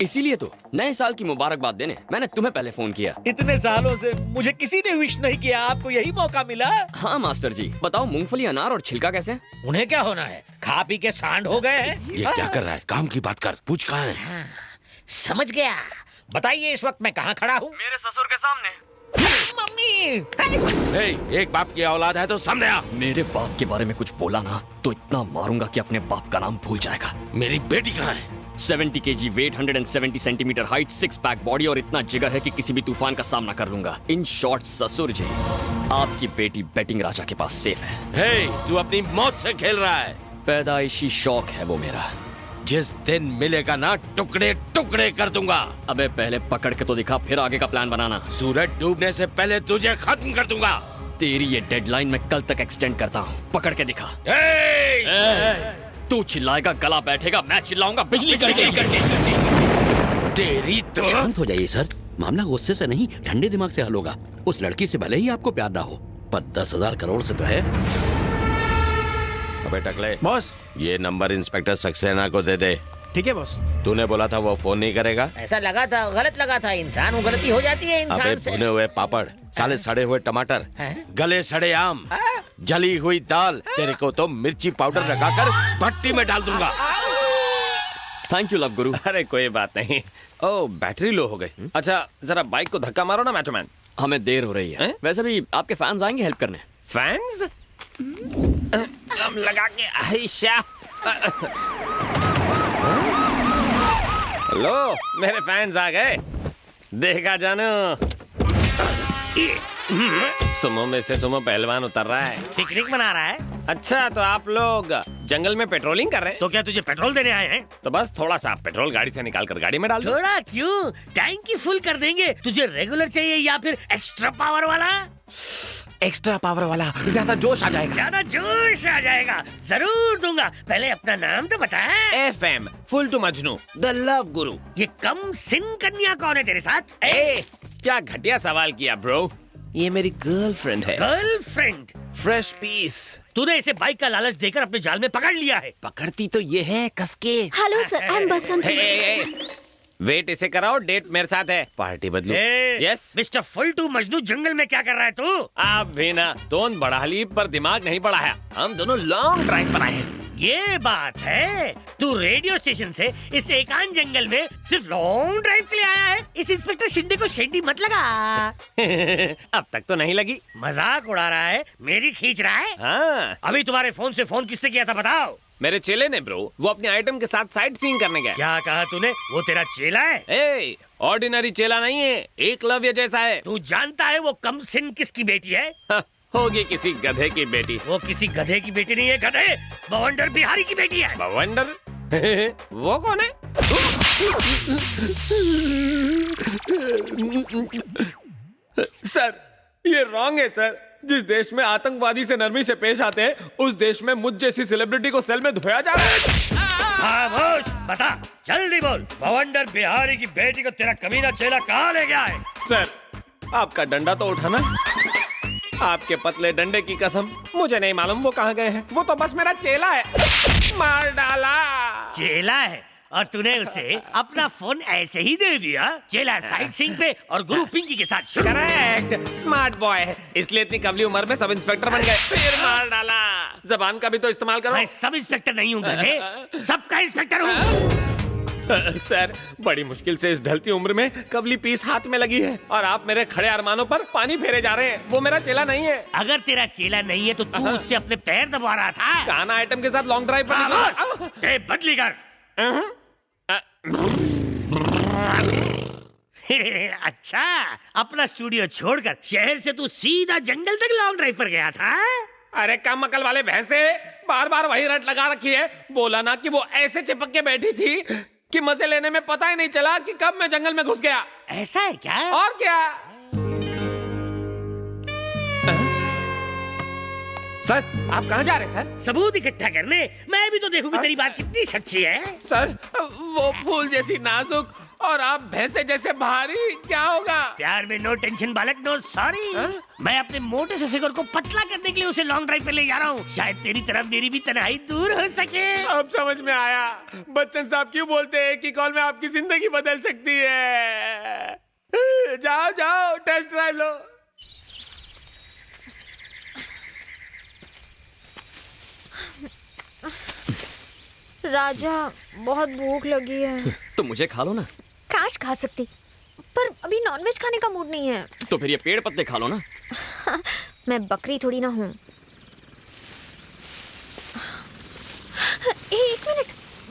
इसीलिए तो नए साल की मुबारकबाद देने मैंने तुम्हें पहले फोन किया। इतने सालों से मुझे किसी ने विश नहीं किया, आपको यही मौका मिला। हाँ मास्टर जी, बताओ मूंगफली, अनार और छिलका कैसे हैं? उन्हें क्या होना है, खा पी के सांड हो गए हैं। ये क्या कर रहा है? काम की बात कर, पूछ कहाँ है? समझ गया। बताइए इस वक्त मैं कहाँ खड़ा हूँ? मेरे ससुर के सामने। मम्मी, एक बाप की औलाद है तो सामने आ। मेरे बाप के बारे में कुछ बोला ना तो इतना मारूंगा कि अपने बाप का नाम भूल जाएगा। मेरी बेटी कहाँ है? 70 kg weight, 170 centimetre height, 6 pack body और इतना जिगर है कि किसी भी तूफान का सामना कर लूंगा। इन शॉर्ट ससुर जी, आपकी बेटी बैटिंग राजा के पास सेफ है। हे, तू अपनी मौत से खेल रहा है। पैदाइशी शौक है वो मेरा। जिस दिन मिलेगा ना, टुकड़े टुकड़े कर दूंगा। अबे पहले पकड़ के तो दिखा, फिर आगे का प्लान बनाना। सूरज डूबने से पहले तुझे खत्म कर दूंगा। तेरी ये डेडलाइन मैं कल तक एक्सटेंड करता हूँ। पकड़ के दिखा। तू चिल्लाएगा, गला बैठेगा, मैं चिल्लाऊंगा बिजली करके। तेरी तो। शांत हो जाइए सर, मामला गुस्से से नहीं ठंडे दिमाग से हल होगा। उस लड़की से भले ही आपको प्यार ना हो, पर 10,000 करोड़ से तो है। अबे टकले बॉस, ये नंबर इंस्पेक्टर सक्सेना को दे दे। ठीक है बॉस। तूने बोला था वो फोन नहीं करेगा। ऐसा लगा था, गलत लगा था। इंसान वो गलती हो जाती है इंसान अबे से। भुने हुए पापड़, साले सड़े हुए टमाटर, गले सड़े आम, जली हुई दाल, तेरे को तो मिर्ची पाउडर लगाकर भट्टी में डाल दूंगा। थैंक यू लव गुरु। अरे कोई बात नहीं। ओह, बैटरी लो हो गई। अच्छा, जरा बाइक को धक्का मारो ना मैचोमैन। हमें देर हो रही है। वैसे भी आपके फैंस आएंगे हेल्प करने। फैंस? कम लगा के आयशा। हेलो, मेरे फैंस आ गए। देखा जानो, सुमो में से सुमो पहलवान उतर रहा है। पिकनिक मना रहा है। अच्छा, तो आप लोग जंगल में पेट्रोलिंग कर रहे हैं? तो क्या तुझे पेट्रोल देने आए हैं? तो बस थोड़ा सा पेट्रोल गाड़ी से निकाल कर गाड़ी में डाल दो। थोड़ा क्यों, टैंक ही फुल कर देंगे। तुझे रेगुलर चाहिए या फिर एक्स्ट्रा पावर वाला? एक्स्ट्रा पावर वाला, ज्यादा जोश आ जाएगा। ज्यादा जोश आ जाएगा, जरूर दूंगा। पहले अपना नाम तो बता। FM full too Majnu the love guru. ये कम सिन कन्या कौन है तेरे साथ? क्या घटिया सवाल किया ब्रो। ये मेरी गर्लफ्रेंड है। गर्लफ्रेंड? Fresh piece. तूने इसे बाइक का लालच देकर अपने जाल में पकड़ लिया है। पकड़ती तो ये है कसके। Hello sir, I am Basanti. Wait इसे कराओ, डेट मेरे साथ है। पार्टी बदलू। यस मिस्टर फुलटू मजनू, जंगल में क्या कर रहा है तू? आप भी ना टोन बढ़ा ली पर दिमाग नहीं बढ़ाया। हम दोनों लॉन्ग ड्राइव पर आए हैं। ये बात है, तू रेडियो स्टेशन से इस एकांत जंगल में सिर्फ लॉन्ग ड्राइव के लिए आया है। इस इंस्पेक्टर शिंदे को शेंडी मत लगा। अब तक तो नहीं लगी। मजाक उड़ा रहा है, मेरी खींच रहा है। हाँ। अभी तुम्हारे फोन से फोन किसने किया था बताओ? मेरे चेले ने ब्रो, वो अपने आइटम के साथ साइट सीइंग करने गया। क्या कहा तूने? वो तेरा चेला है? ए, ऑर्डिनरी चेला नहीं है, एकलव्य जैसा है। तू जानता है वो कम सिन किसकी बेटी है? होगी किसी गधे की बेटी। वो किसी गधे की बेटी नहीं है, गधे बवंडर बिहारी की बेटी है। बवंडर? वो कौन है? सर, ये रॉन्ग है सर। जिस देश में आतंकवादी से नरमी से पेश आते हैं, उस देश में मुझ जैसी सेलिब्रिटी को सेल में धोया जा रहा है। खामोश, बता जल्दी बोल, बवंडर बिहारी की बेटी को तेरा कमीना चेला कहाँ ले गया है? सर, आपका डंडा तो उठाना। आपके पतले डंडे की कसम, मुझे नहीं मालूम वो कहाँ गए हैं। वो तो बस मेरा चेला है। मार डाला। चेला है और तूने उसे अपना फोन ऐसे ही दे दिया? चेला साइट सीइंग पे और गुरु पिंकी के साथ शुरू। करेक्ट, स्मार्ट बॉय है, इसलिए इतनी कबली उम्र में सब इंस्पेक्टर बन गए। फिर मार डाला। जबान का भी तो इस्तेमाल करो। मैं सब इंस्पेक्टर नहीं हूँ गधे, सबका इंस्पेक्टर हूँ। सर, बड़ी मुश्किल से इस ढलती उम्र में कबली पीस हाथ में लगी है और आप मेरे खड़े अरमानों पर पानी फेरे जा रहे हैं। वो मेरा चेला नहीं है। अगर तेरा चेला नहीं है तो तू उससे अपने पैर दबा रहा था। गाना आइटम के साथ लॉन्ग ड्राइव पर बदली कर। अच्छा, अपना स्टूडियो छोड़कर शहर से तू सीधा जंगल तक लॉन्ग ड्राइव पर गया था? अरे कम अकल वाले भैंसे, बार बार वही रट लगा रखी है। बोला ना कि वो ऐसे चिपक के बैठी थी कि मजे लेने में पता ही नहीं चला कि कब मैं जंगल में घुस गया। ऐसा है क्या? और क्या? सर, आप कहाँ जा रहे हैं सर? सबूत इकट्ठा करने। मैं भी तो देखूंगी तेरी बात कितनी सच्ची है। सर, वो फूल जैसी नाजुक और आप भैंसे जैसे भारी, क्या होगा? प्यार में नो टेंशन बालक, नो सॉरी। मैं अपने मोटे से फिगर को पतला करने के लिए उसे लॉन्ग ड्राइव पे ले जा रहा हूँ। शायद तेरी तरफ मेरी भी तन्हाई दूर हो सके। अब समझ में आया बच्चन साहब क्यों बोलते हैं कि कॉल में आपकी जिंदगी बदल सकती है। जाओ जाओ, टेस्ट ड्राइव लो। राजा, बहुत भूख लगी है। तो मुझे खा लो ना। काश खा सकती, पर अभी नॉनवेज खाने का मूड नहीं है। तो फिर ये पेड़ पत्ते खा लो ना। मैं बकरी थोड़ी ना हूँ। एक मिनट।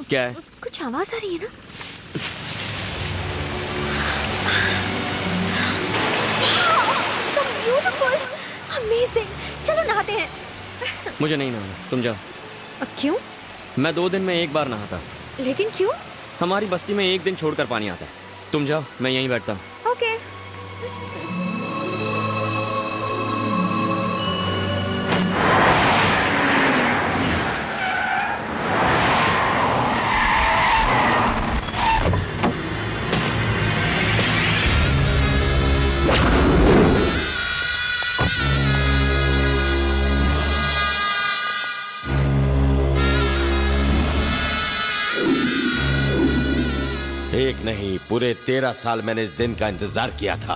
क्या है? कुछ आवाज आ रही है ना? So beautiful, amazing। चलो नहाते हैं। मुझे नहीं नहाना, तुम जाओ। क्यों? मैं 2 दिन में एक बार नहाता। लेकिन क्यों? हमारी बस्ती में एक दिन छोड़कर पानी आता है। तुम जाओ, मैं यहीं बैठता हूँ। ओके। एक नहीं, पूरे 13 साल मैंने इस दिन का इंतजार किया था।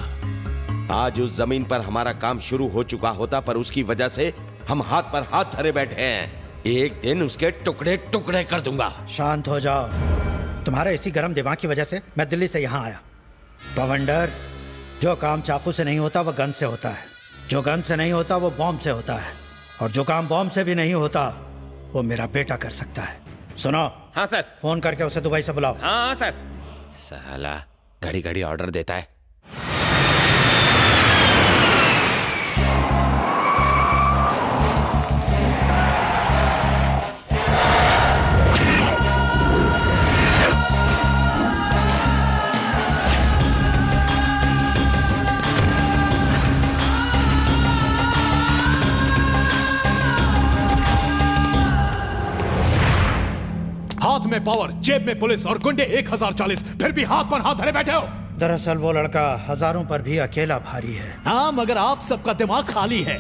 आज उस जमीन पर हमारा काम शुरू हो चुका होता, पर उसकी वजह से हम हाथ पर हाथ धरे बैठे हैं। एक दिन उसके टुकड़े टुकड़े कर दूंगा। शांत हो जाओ। तुम्हारे इसी गर्म दिमाग की वजह से मैं दिल्ली से यहाँ आया। बवंडर, जो काम चाकू से नहीं होता वो गन से होता है, जो गन से नहीं होता वो बॉम्ब से होता है, और जो काम बॉम्ब से भी नहीं होता वो मेरा बेटा कर सकता है। सुनो। हाँ सर। फोन करके उसे दुबई से बुलाओ। हाँ सर। साला घड़ी घड़ी ऑर्डर देता है। हाथ में पावर, जेब में पुलिस और गुंडे 1040, फिर भी हाथ पर हाथ धरे बैठे हो। दरअसल वो लड़का हजारों पर भी अकेला भारी है। हाँ, मगर आप सबका दिमाग खाली है।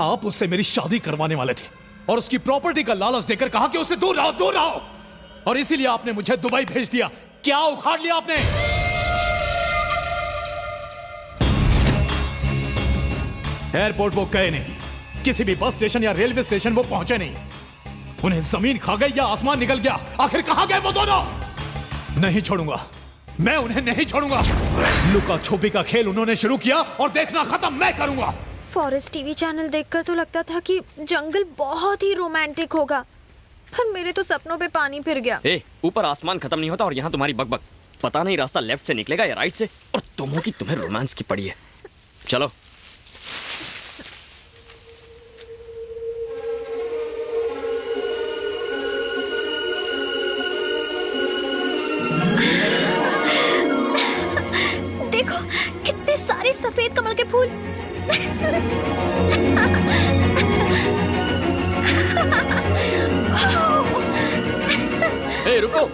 आप उससे मेरी शादी करवाने वाले थे और उसकी प्रॉपर्टी का लालच देकर कहा कि उससे दूर रहो, दूर रहो। और इसीलिए आपने मुझे दुबई भेज दिया। क्या उखाड़ लिया आपने? एयरपोर्ट वो गए नहीं, किसी भी बस स्टेशन या रेलवे स्टेशन वो पहुंचे नहीं। उन्हें जमीन खा गई या आसमान निकल गया, आखिर कहां गए वो दोनों? नहीं छोड़ूंगा, मैं उन्हें नहीं छोड़ूंगा। लुका छुपी का खेल उन्होंने शुरू किया और देखना खत्म मैं करूंगा। फॉरेस्ट टीवी चैनल देखकर तो लगता था कि जंगल बहुत ही रोमांटिक होगा, पर मेरे तो सपनों पे पानी फिर गया। ऊपर आसमान खत्म नहीं होता और यहाँ तुम्हारी बकबक। पता नहीं रास्ता लेफ्ट से निकलेगा या राइट से, और तुम हो कि तुम्हें रोमांस की पड़ी है। चलो। देखो कितने सारे सफेद कमल के फूल। रुको,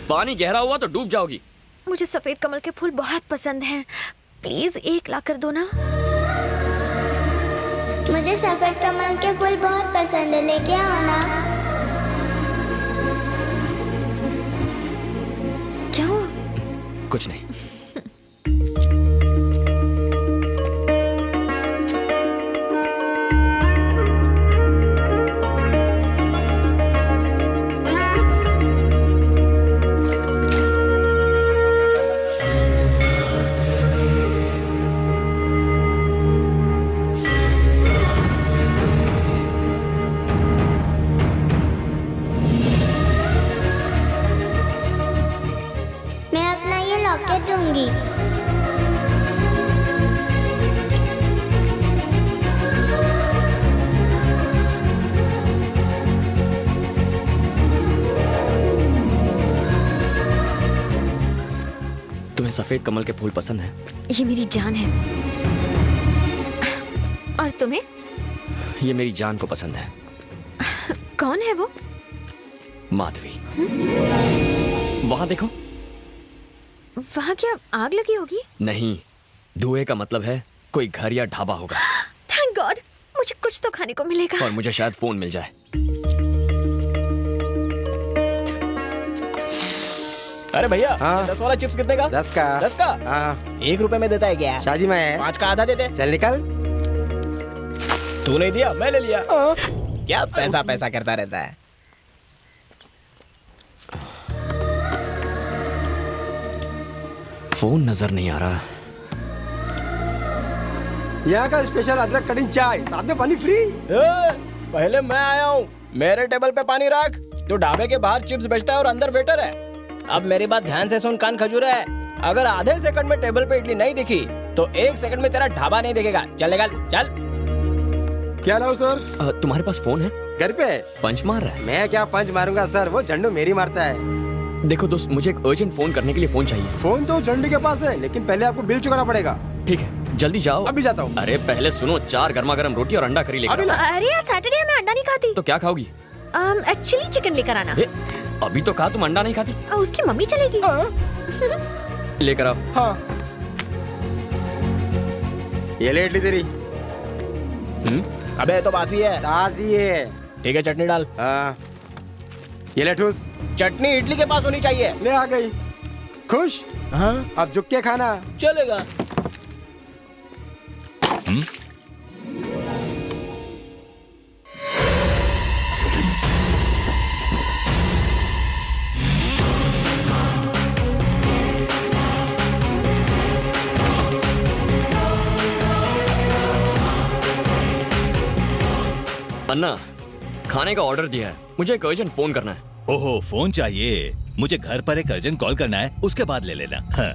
पानी गहरा हुआ तो डूब जाओगी। मुझे सफेद कमल के फूल बहुत पसंद हैं, प्लीज 1 ला कर दो ना। मुझे सफेद कमल के फूल बहुत पसंद है, लेके आओ ना। क्या हुआ? कुछ नहीं। मैं अपना ये लॉकेट दूंगी। तुम्हें सफेद कमल के फूल पसंद है? ये मेरी जान है। और तुम्हें? ये मेरी जान को पसंद है। कौन है वो? माधवी। वहां देखो। वहाँ क्या आग लगी होगी? नहीं, धुएं का मतलब है कोई घर या ढाबा होगा। थैंक गॉड, मुझे कुछ तो खाने को मिलेगा। और मुझे शायद फोन मिल जाए। अरे भैया, 10 वाला चिप्स कितने का? 10 का। 10 का? 1 रुपए में देता है क्या? शादी में है। 5 का आधा दे दे। चल निकल। तू नहीं दिया, मैं ले लिया। क्या पैसा पैसा करता रहता है। फोन नजर नहीं आ रहा। यहाँ का स्पेशल अदरक कटिंग चाय, साथ में पानी फ्री। पहले मैं आया हूँ, मेरे टेबल पे पानी रख। तू ढाबे के बाहर चिप्स बेचता है और अंदर वेटर है। अब मेरी बात ध्यान से सुन, कान खजूर है। अगर आधे सेकंड में टेबल पे इडली नहीं दिखी तो 1 सेकंड में तेरा ढाबा नहीं दिखेगा। चल निकल, चल। क्या लाओ सर? तुम्हारे पास फोन है? घर पे। पंच मार रहा है? मैं क्या पंच मारूंगा सर, वो झंडू मेरी मारता है। देखो दोस्त, मुझे एक अर्जेंट फोन करने के लिए फोन चाहिए। फोन तो झंडू के पास है, लेकिन पहले आपको बिल चुकाना पड़ेगा। ठीक है, जल्दी जाओ। अभी जाता हूँ। अरे पहले सुनो, 4 गर्मा गर्म रोटी और अंडा करी लेकर आओ। अरे आज सैटरडे है, मैं अंडा नहीं खाती। तो क्या खाओगी? एक्चुअली चिकन लेकर आना। अभी तो कहा तुम अंडा नहीं खाती। उसकी मम्मी चलेगी। लेकर आओ। हाँ। ये ले इडली तेरी। अबे तो बासी है। ताजी है। ठीक है, चटनी डाल। ये ले ठूस। चटनी इडली के पास होनी चाहिए। ले आ गई। खुश? हाँ। अब झुक के खाना। चलेगा। अन्ना, खाने का ऑर्डर दिया है, मुझे एक अर्जेंट फोन करना है। ओहो, फोन चाहिए? मुझे घर पर एक अर्जेंट कॉल करना है, उसके बाद ले लेना। हाँ।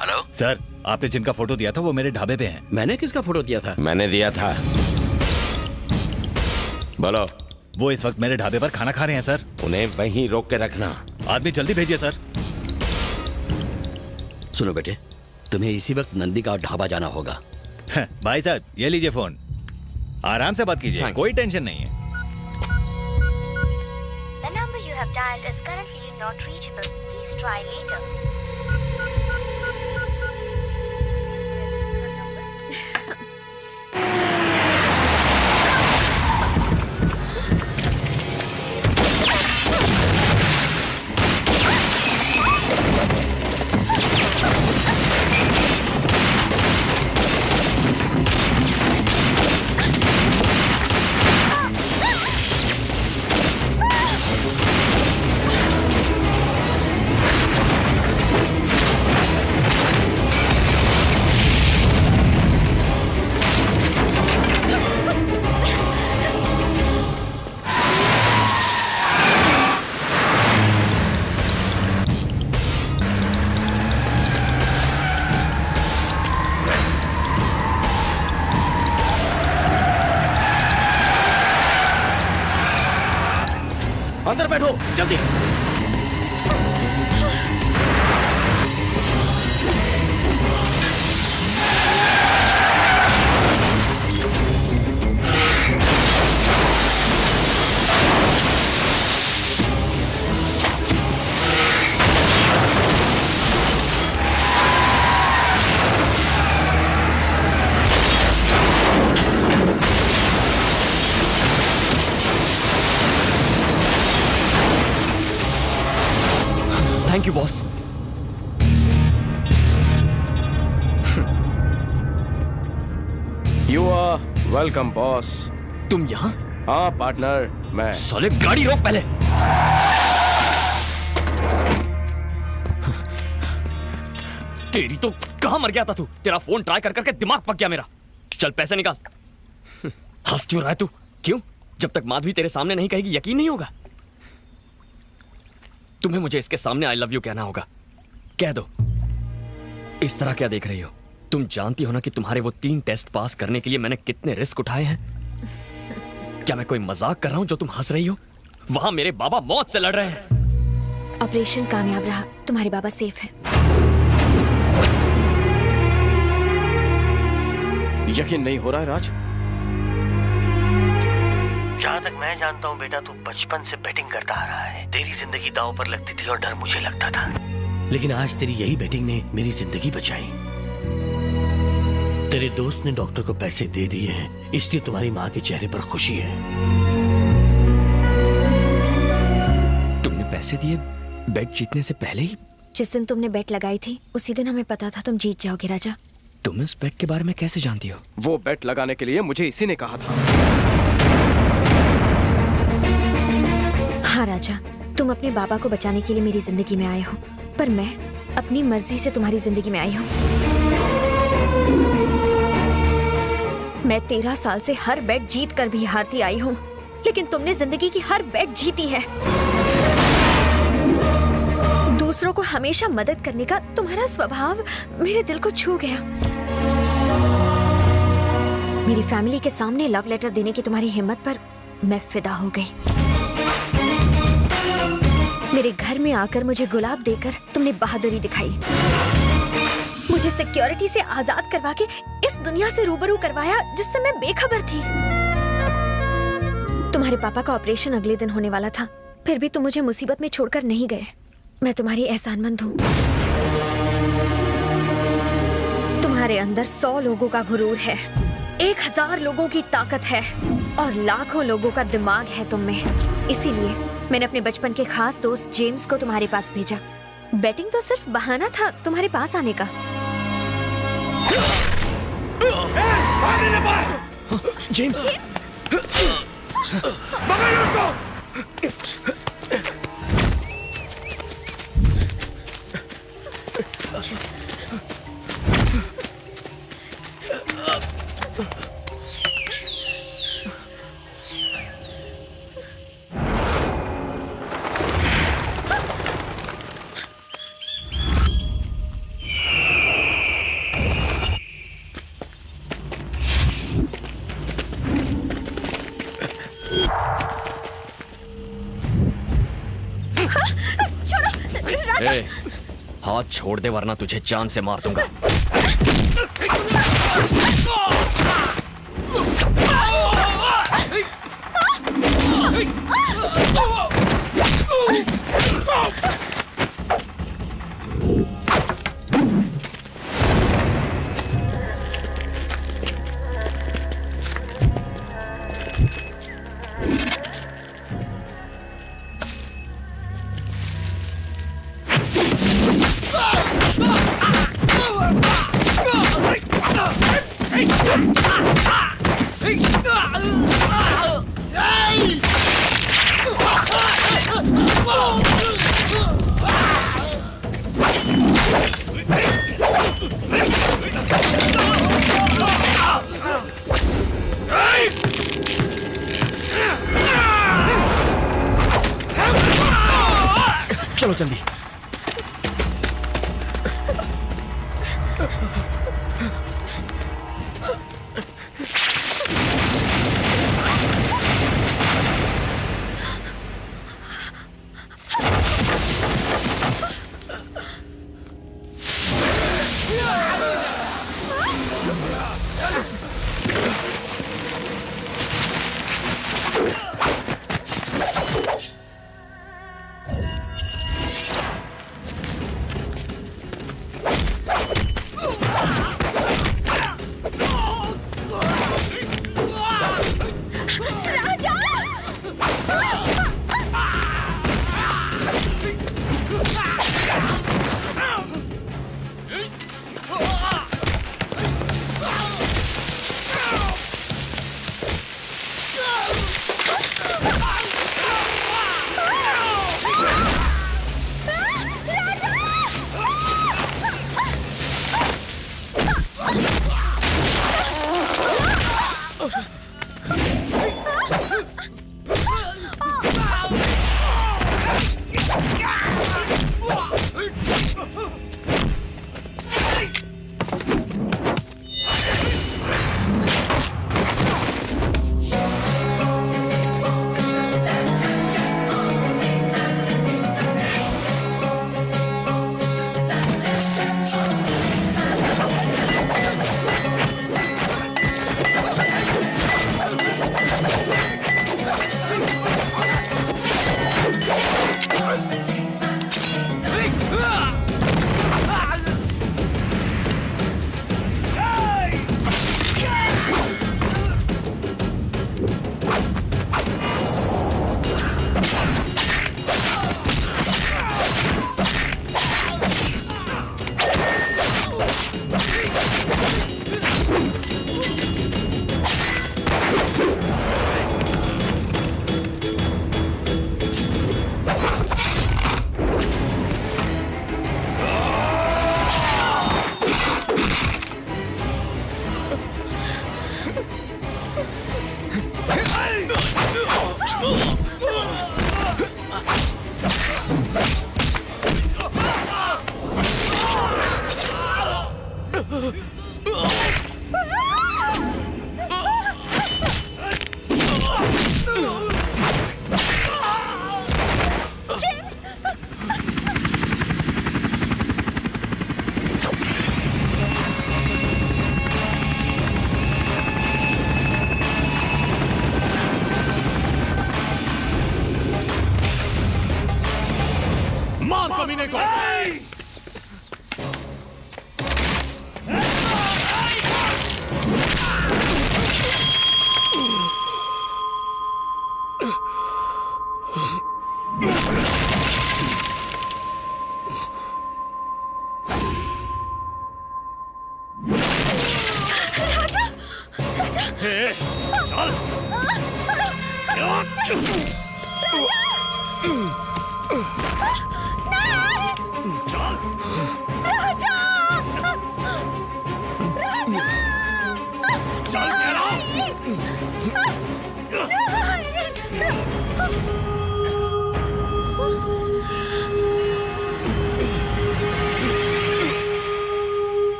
हेलो सर, आपने जिनका फोटो दिया था वो मेरे ढाबे पे हैं। मैंने किसका फोटो दिया था? मैंने दिया था। बोलो। वो इस वक्त मेरे ढाबे पर खाना खा रहे हैं सर। उन्हें वहीं रोक के रखना। आदमी जल्दी भेजिए सर। सुनो बेटे, तुम्हें इसी वक्त नंदी का ढाबा जाना होगा। भाई साहब, ये लीजिए फोन, आराम से बात कीजिए, कोई टेंशन नहीं है। The number you have you've dialed is currently not reachable. Please try later. अंदर बैठो जल्दी। Thank you boss. You are welcome boss. तुम यहाँ? हाँ पार्टनर, मैं। साले गाड़ी रोक पहले। तेरी तो कहाँ मर गया था तू? तेरा फोन ट्राई कर करके दिमाग पक गया मेरा। चल पैसे निकाल। हंस क्यों रहा है तू? क्यों? जब तक माधवी तेरे सामने नहीं कहेगी यकीन नहीं होगा। तुम्हें मुझे इसके सामने आई लव यू कहना होगा। कह दो। इस तरह क्या देख रही हो? तुम जानती हो ना कि तुम्हारे वो 3 टेस्ट पास करने के लिए मैंने कितने रिस्क उठाए हैं। क्या मैं कोई मजाक कर रहा हूं जो तुम हंस रही हो? वहां मेरे बाबा मौत से लड़ रहे हैं। ऑपरेशन कामयाब रहा, तुम्हारे बाबा सेफ हैं। यकीन नहीं हो रहा है राज। जहाँ तक मैं जानता हूँ बेटा, तू बचपन से बैटिंग करता आ रहा है। तेरी जिंदगी दांव पर लगती थी और डर मुझे लगता था, लेकिन आज तेरी यही बैटिंग ने मेरी जिंदगी बचाई। तेरे दोस्त ने डॉक्टर को पैसे दे दिए हैं, इसलिए तुम्हारी माँ के चेहरे पर खुशी है। तुमने पैसे दिए बेट जीतने से पहले ही? जिस दिन तुमने बेट लगाई थी उसी दिन हमें पता था तुम जीत जाओगे राजा। तुम इस बेट के बारे में कैसे जानती हो? वो बेट लगाने के लिए मुझे इसी ने कहा था। हाँ राजा, तुम अपने बाबा को बचाने के लिए मेरी जिंदगी में आए हो, पर मैं अपनी मर्जी से तुम्हारी जिंदगी में आई हूँ। मैं 13 साल से हर बेट जीत कर भी हारती आई हूँ, लेकिन तुमने जिंदगी की हर बेट जीती है। दूसरों को हमेशा मदद करने का तुम्हारा स्वभाव मेरे दिल को छू गया। मेरी फैमिली के सामने लव लेटर देने की तुम्हारी हिम्मत पर मैं फिदा हो गई। मेरे घर में आकर मुझे गुलाब देकर तुमने बहादुरी दिखाई। मुझे सिक्योरिटी से आजाद करवा के इस दुनिया से रूबरू करवाया जिससे मैं बेखबर थी। तुम्हारे पापा का ऑपरेशन अगले दिन होने वाला था, फिर भी तुम मुझे मुसीबत में छोड़कर नहीं गए। मैं तुम्हारी एहसानमंद हूँ। तुम्हारे अंदर 100 लोगों का गुरूर है, 1000 लोगों की ताकत है और लाखों लोगों का दिमाग है तुम में। इसीलिए मैंने अपने बचपन के खास दोस्त जेम्स को तुम्हारे पास भेजा। बैटिंग तो सिर्फ बहाना था तुम्हारे पास आने का। जेम्स! ए, हाथ छोड़ दे वरना तुझे जान से मार दूंगा। चलो जल्दी।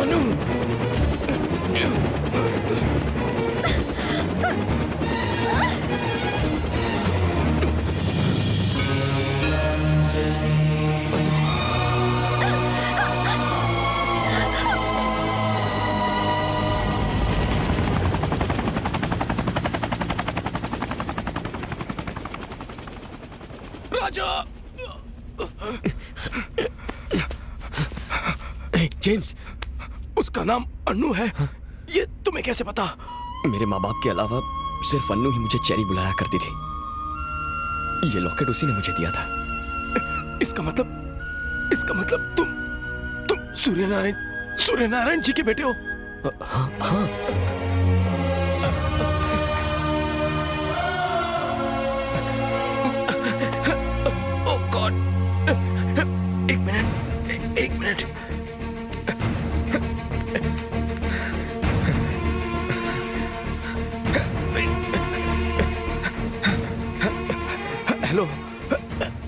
अनु राजा। जेम्स, उसका नाम अन्नू है। ये तुम्हें कैसे पता? मेरे माँ बाप के अलावा सिर्फ अन्नू ही मुझे चेरी बुलाया करती थी। ये लॉकेट उसी ने मुझे दिया था। इसका मतलब तुम सूर्यनारायण जी के बेटे हो? हाँ। ओह गॉड, एक मिनट। हेलो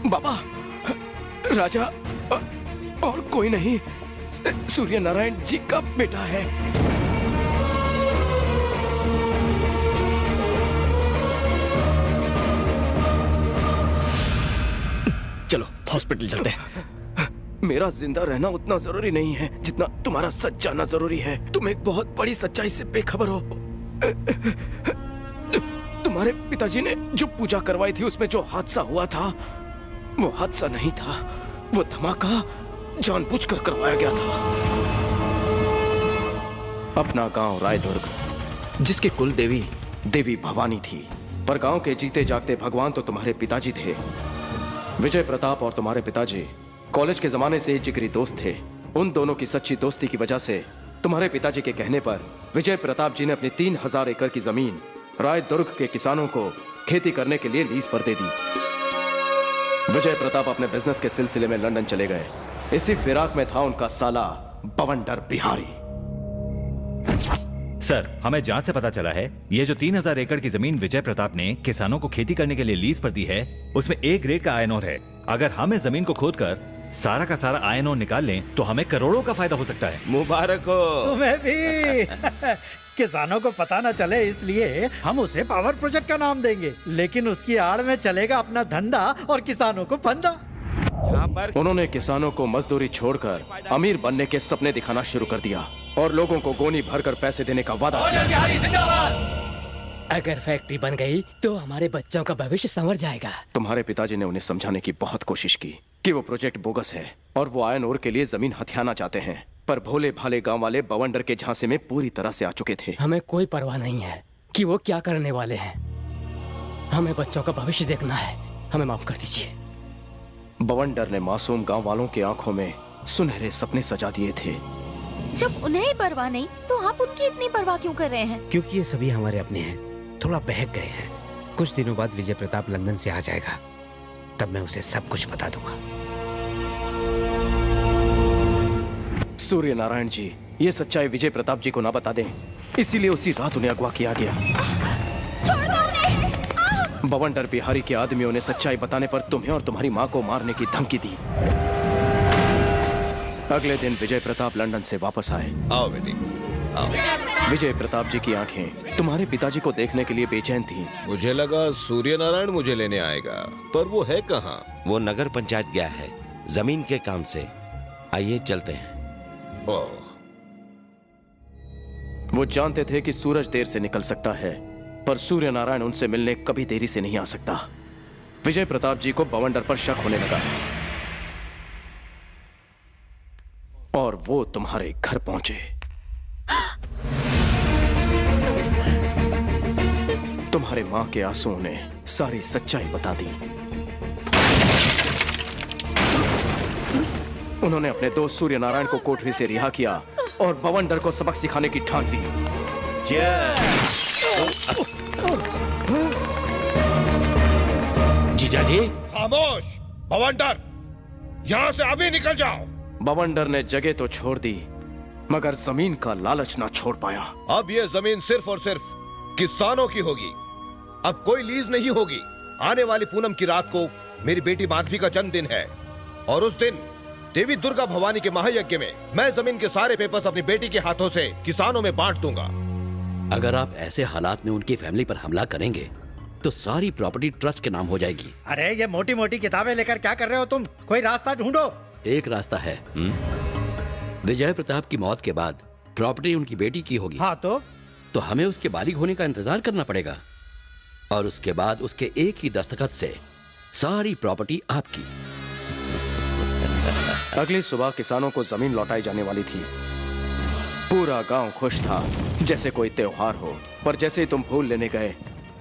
बाबा, राजा और कोई नहीं, सूर्यनारायण जी का बेटा है। चलो हॉस्पिटल चलते हैं। मेरा जिंदा रहना उतना जरूरी नहीं है जितना तुम्हारा सच जानना जरूरी है। तुम एक बहुत बड़ी सच्चाई से बेखबर हो। तुम्हारे पिताजी ने जो पूजा करवाई थी उसमें जो हादसा हुआ था वो हादसा नहीं था, वो धमाका जानबूझकर करवाया गया था। अपना गांव रायदुर्ग, जिसकी कुल देवी देवी भवानी थी, पर गांव के जीते जागते भगवान तो तुम्हारे पिताजी थे। विजय प्रताप और तुम्हारे पिताजी कॉलेज के जमाने से जिगरी दोस्त थे। उन दोनों की सच्ची दोस्ती की वजह से तुम्हारे पिताजी के कहने पर विजय प्रताप जी ने अपनी 3000 एकड़ की जमीन रायदुर्ग के किसानों को खेती करने के लिए लीज पर दे दी। विजय प्रताप अपने बिजनेस के सिलसिले में लंदन चले गए। इसी फिराक में था उनका साला बवंडर बिहारी। सर, हमें जांच से पता चला है ये जो 3000 एकड़ की जमीन विजय प्रताप ने किसानों को खेती करने के लिए लीज पर दी है, उसमें A ग्रेड का आयरन ओर है। अगर हम इस जमीन को खोदकर सारा का सारा आयरन ओर निकाल लें तो हमें करोड़ों का फायदा हो सकता है। मुबारक हो तुम्हें भी। किसानों को पता न चले इसलिए हम उसे पावर प्रोजेक्ट का नाम देंगे, लेकिन उसकी आड़ में चलेगा अपना धंधा और किसानों को फंदा। उन्होंने किसानों को मजदूरी छोड़कर अमीर बनने के सपने दिखाना शुरू कर दिया और लोगों को गोनी भरकर पैसे देने का वादा किया। अगर फैक्ट्री बन गई तो हमारे बच्चों का भविष्य संवर जाएगा। तुम्हारे पिताजी ने उन्हें समझाने की बहुत कोशिश की कि वो प्रोजेक्ट बोगस है और वो आयरन ओर के लिए जमीन हथियाना चाहते हैं, पर भोले भाले गांव वाले बवंडर के झांसे में पूरी तरह से आ चुके थे। हमें कोई परवाह नहीं है कि वो क्या करने वाले हैं। हमें बच्चों का भविष्य देखना है। हमें माफ कर दीजिए। बवंडर ने मासूम गांव वालों की आंखों में सुनहरे सपने सजा दिए थे। जब उन्हें ही परवाह नहीं तो आप उनकी इतनी परवाह क्यों कर रहे हैं? क्योंकि ये सभी हमारे अपने हैं। थोड़ा बहक गए हैं। कुछ दिनों बाद विजय प्रताप लंदन से आ जाएगा, तब मैं उसे सब कुछ बता दूंगा। सूर्य नारायण जी ये सच्चाई विजय प्रताप जी को ना बता दें, इसीलिए उसी रात उन्हें अगवा किया गया। बवंडर बिहारी के आदमियों ने सच्चाई बताने पर तुम्हें और तुम्हारी माँ को मारने की धमकी दी। अगले दिन विजय प्रताप लंदन से वापस आए। आओ बेटी, आओ। विजय प्रताप जी की आंखें तुम्हारे पिताजी को देखने के लिए बेचैन थीं। मुझे लगा सूर्य नारायण मुझे लेने आएगा, पर वो है कहाँ? वो नगर पंचायत गया है जमीन के काम से। आइए चलते हैं। वो जानते थे कि सूरज देर से निकल सकता है, पर सूर्य नारायण उनसे मिलने कभी देरी से नहीं आ सकता। विजय प्रताप जी को बवंडर पर शक होने लगा और वो तुम्हारे घर पहुंचे। तुम्हारे मां के आंसुओं ने सारी सच्चाई बता दी। उन्होंने अपने दोस्त सूर्य नारायण को कोठरी से रिहा किया और बवंडर को सबक सिखाने की ठान ली। जीजाजी, खामोश! बवंडर, यहाँ से अभी निकल जाओ। बवंडर ने जगह तो छोड़ दी, मगर जमीन का लालच ना छोड़ पाया। अब ये जमीन सिर्फ और सिर्फ किसानों की होगी। अब कोई लीज नहीं होगी। आने वाली पूनम की रात को मेरी बेटी माधवी का जन्मदिन है और उस दिन देवी दुर्गा भवानी के महायज्ञ में मैं जमीन के सारे पेपर्स अपनी बेटी के हाथों से किसानों में बांट दूंगा। अगर आप ऐसे हालात में उनकी फैमिली पर हमला करेंगे तो सारी प्रॉपर्टी ट्रस्ट के नाम हो जाएगी। अरे ये मोटी मोटी किताबें लेकर क्या कर रहे हो तुम? कोई रास्ता ढूंढो। एक रास्ता है। विजय प्रताप की मौत के बाद प्रॉपर्टी उनकी बेटी की होगी। हाँ तो हमें उसके बालिग होने का इंतजार करना पड़ेगा और उसके बाद उसके एक ही दस्तखत से सारी प्रॉपर्टी आपकी। अगली सुबह किसानों को जमीन लौटाई जाने वाली थी। पूरा गांव खुश था जैसे कोई त्योहार हो। पर जैसे ही तुम फूल लेने गए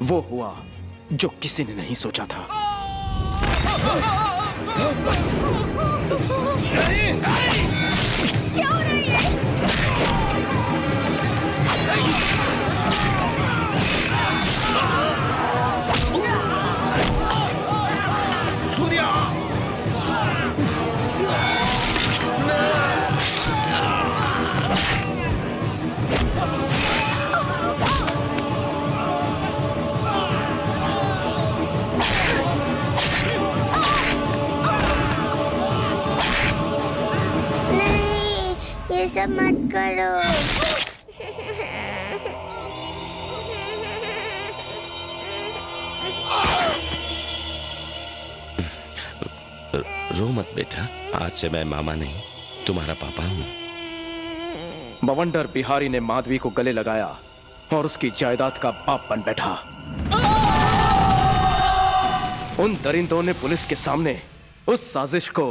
वो हुआ जो किसी ने नहीं सोचा था। क्या हो रही है? सूर्या! नहीं, ये सब मत करो। रो मत बेटा, आज से मैं मामा नहीं तुम्हारा पापा हूँ। बवंडर बिहारी ने माधवी को गले लगाया और उसकी जायदाद का बाप बन बैठा। उन दरिंदों ने पुलिस के सामने उस साजिश को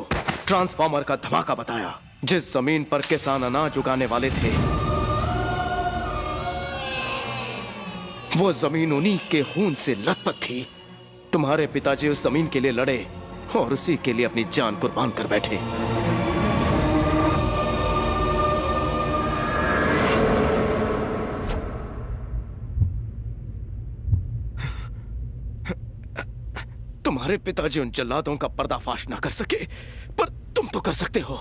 ट्रांसफार्मर का धमाका बताया। जिस जमीन पर किसान अनाज उगाने वाले थे वो जमीन उन्हीं के खून से लथपथ थी। तुम्हारे पिताजी उस जमीन के लिए लड़े और उसी के लिए अपनी जान कुर्बान कर बैठे। तुम्हारे पिताजी उन जल्लादों का पर्दाफाश ना कर सके, पर तुम तो कर सकते हो।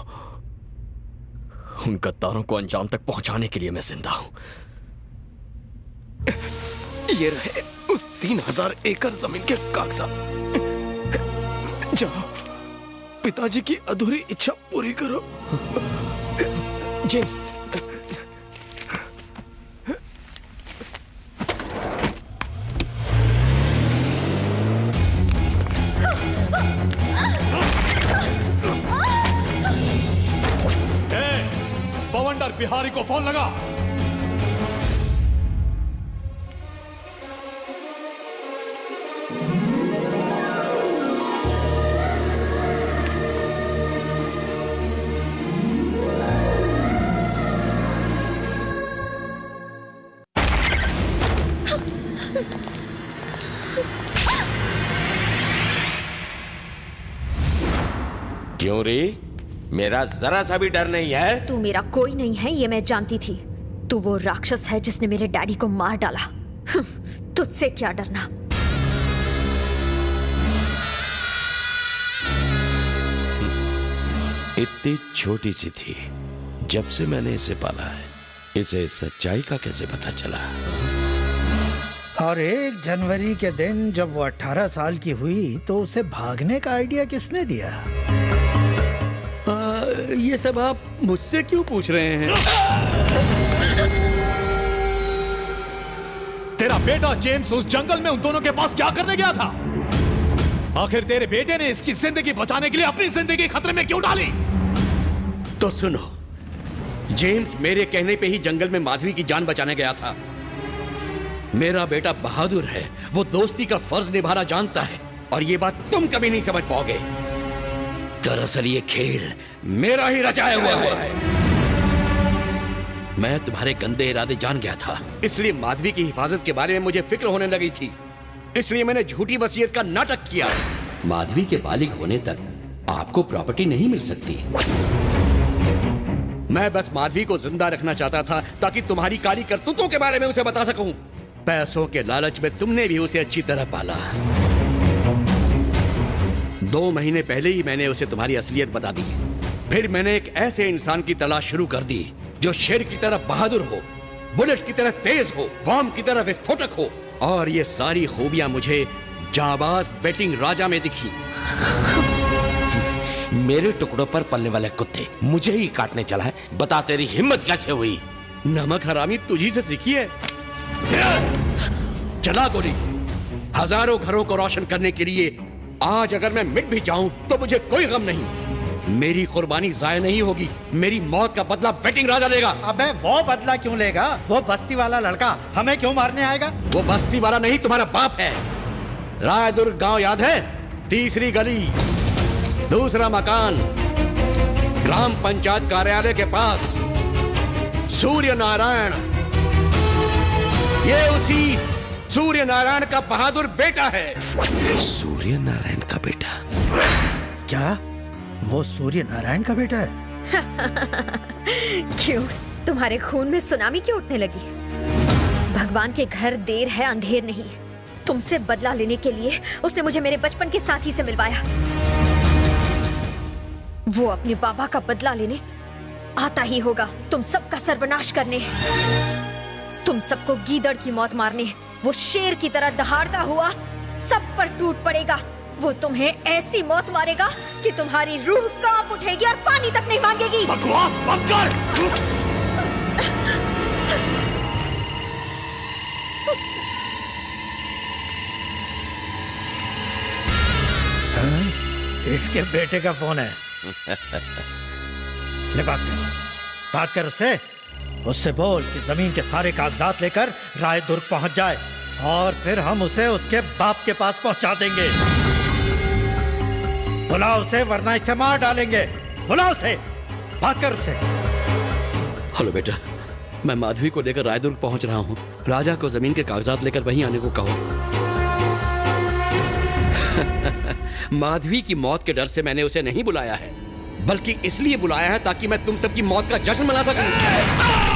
उन गद्दारों को अंजाम तक पहुंचाने के लिए मैं जिंदा हूं। ये रहे उस 3000 एकड़ जमीन के कागजात। जाओ, पिताजी की अधूरी इच्छा पूरी करो। जेम्स, बवंडर बिहारी को फोन लगा। क्यों रे? मेरा जरा सा भी डर नहीं है? तू मेरा कोई नहीं है ये मैं जानती थी। तू वो राक्षस है जिसने मेरे डैडी को मार डाला। तुझसे क्या डरना। इतनी छोटी सी थी, जब से मैंने इसे पाला है इसे सच्चाई का कैसे पता चला? और 1 जनवरी के दिन जब वो 18 साल की हुई तो उसे भागने का आइडिया किसने दिया? ये सब आप मुझसे क्यों पूछ रहे हैं? तेरा बेटा जेम्स उस जंगल में उन दोनों के पास क्या करने गया था? आखिर तेरे बेटे ने इसकी जिंदगी बचाने के लिए अपनी जिंदगी खतरे में क्यों डाली? तो सुनो, जेम्स मेरे कहने पे ही जंगल में माधवी की जान बचाने गया था। मेरा बेटा बहादुर है, वो दोस्ती का फर्ज निभाना जानता है, और ये बात तुम कभी नहीं समझ पाओगे। दरअसल ये खेल मेरा ही रचाया हुआ है। मैं तुम्हारे गंदे इरादे जान गया था, इसलिए माधवी की हिफाजत के बारे में मुझे फिक्र होने लगी थी। इसलिए मैंने झूठी वसीयत का नाटक किया। माधवी के बालिग होने तक आपको प्रॉपर्टी नहीं मिल सकती। मैं बस माधवी को जिंदा रखना चाहता था ताकि तुम्हारी काली करतूतों के बारे में उसे बता सकूं। पैसों के लालच में तुमने भी उसे अच्छी तरह पाला। 2 महीने पहले ही मैंने उसे तुम्हारी असलियत बता दी। फिर मैंने एक ऐसे इंसान की तलाश शुरू कर दी जो शेर की तरह बहादुर हो, बुलेट की तरह तेज हो, बम की तरह विस्फोटक हो, और ये सारी खूबियां मुझे जाबाज बेटिंग राजा में दिखी। मेरे टुकड़ों पर पलने वाले कुत्ते मुझे ही काटने चला है। बता तेरी हिम्मत कैसे हुई? नमक हरामी तुझी से सीखी है। चला गोली। हजारों घरों को रोशन करने के लिए आज अगर मैं मिट भी जाऊं तो मुझे कोई गम नहीं। मेरी कुर्बानी जाया नहीं होगी। मेरी मौत का बदला बेटिंग राजा लेगा। अबे वो बदला क्यों लेगा? वो बस्ती वाला लड़का हमें क्यों मारने आएगा? वो बस्ती वाला नहीं, तुम्हारा बाप है। रायदुर्ग गांव याद है? तीसरी गली, दूसरा मकान, ग्राम पंचायत कार्यालय के पास। सूर्य नारायण, ये उसी सूर्य नारायण का बहादुर बेटा है। सूर्य नारायण का बेटा? क्या वो सूर्य नारायण का बेटा है? क्यों, तुम्हारे खून में सुनामी क्यों उठने लगी? भगवान के घर देर है अंधेर नहीं। तुमसे बदला लेने के लिए उसने मुझे मेरे बचपन के साथी से मिलवाया। वो अपने बाबा का बदला लेने आता ही होगा, तुम सबका सर्वनाश करने, तुम सबको गीदड़ की मौत मारने। वो शेर की तरह दहाड़ता हुआ सब पर टूट पड़ेगा। वो तुम्हें ऐसी मौत मारेगा कि तुम्हारी रूह कांप उठेगी और पानी तक नहीं मांगेगी। बकवास बंद कर। इसके बेटे का फोन है। ले बात कर उससे बोल कि जमीन के सारे कागजात लेकर रायदुर्ग पहुंच जाए और फिर हम उसे उसके बाप के पास पहुंचा देंगे। बुला उसे वरना इसे मार डालेंगे। बुला उसे, बात कर उससे। हेलो बेटा, मैं माधवी को लेकर रायदुर्ग पहुंच रहा हूँ। राजा को जमीन के कागजात लेकर वहीं आने को कहो। माधवी की मौत के डर से मैंने उसे नहीं बुलाया है, बल्कि इसलिए बुलाया है ताकि मैं तुम सबकी मौत का जश्न मना सकूं।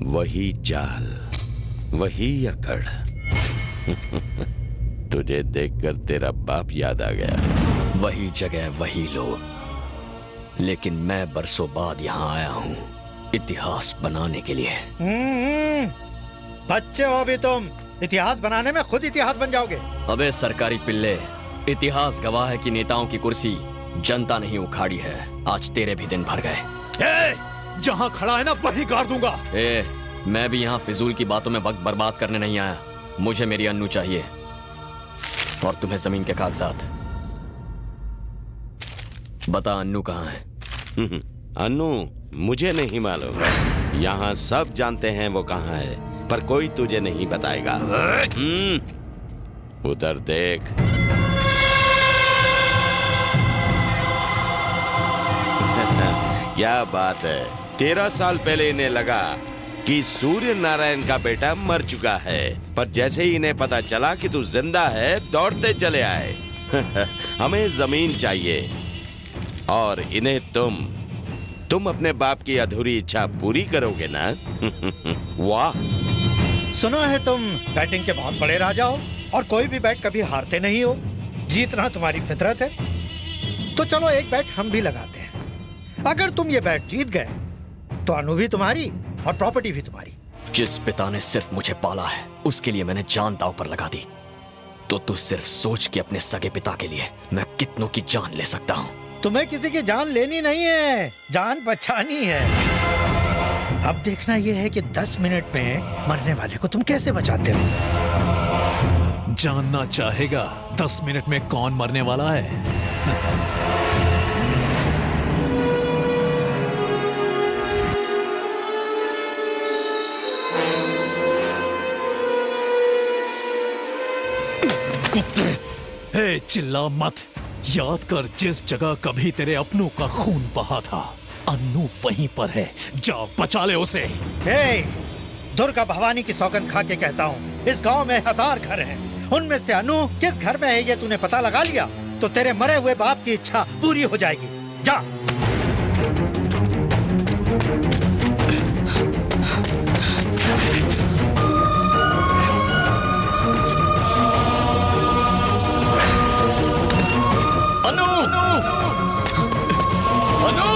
वही चाल, वही अकड़। तुझे देखकर तेरा बाप याद आ गया। वही जगह, वही लोग, लेकिन मैं बरसों बाद यहाँ आया हूँ इतिहास बनाने के लिए। बच्चे हो अभी तुम, इतिहास बनाने में खुद इतिहास बन जाओगे। अबे सरकारी पिल्ले, इतिहास गवाह है कि नेताओं की कुर्सी जनता नहीं उखाड़ी है। आज तेरे भी दिन भर गए। जहाँ खड़ा है ना वहीं गाड़ दूंगा। मैं भी यहाँ फिजूल की बातों में वक्त बर्बाद करने नहीं आया। मुझे मेरी अन्नू चाहिए और तुम्हें जमीन के कागजात। बता अन्नू कहाँ है? अन्नू मुझे नहीं मालूम। यहाँ सब जानते हैं वो कहाँ है, पर कोई तुझे नहीं बताएगा। उधर देख। क्या बात है, 13 साल पहले इन्हें लगा कि सूर्य नारायण का बेटा मर चुका है, पर जैसे ही इन्हें पता चला कि तू जिंदा है, दौड़ते चले आए। हमें जमीन चाहिए और इन्हें तुम अपने बाप की अधूरी इच्छा पूरी करोगे ना? वाह। सुना है तुम बैटिंग के बहुत बड़े राजा हो और कोई भी बैट कभी हारते नहीं हो। जीतना तुम्हारी फितरत है। तो चलो एक बैट हम भी लगाते हैं। अगर तुम ये बैट जीत गए तो अनु भी तुम्हारी और प्रॉपर्टी भी तुम्हारी। जिस पिता ने सिर्फ मुझे पाला है उसके लिए मैंने जान दांव पर लगा दी, तो तू सिर्फ सोच कि अपने सगे पिता के लिए मैं कितनों की जान ले सकता हूँ। तुम्हें किसी की जान लेनी नहीं है, जान बचानी है। अब देखना यह है कि 10 मिनट में मरने वाले को तुम कैसे बचाते हो। जानना चाहेगा 10 मिनट में कौन मरने वाला है? हे चिल्ला मत, याद कर जिस जगह कभी तेरे अपनों का खून बहा था, अन्नू वहीं पर है। जा बचा ले उसे। हे, दुर्गा भवानी की सौगंध खा के कहता हूँ, इस गांव में 1000 घर हैं। उनमें से अनु किस घर में है ये तूने पता लगा लिया तो तेरे मरे हुए बाप की इच्छा पूरी हो जाएगी। जा। अनु! अनु! अनु!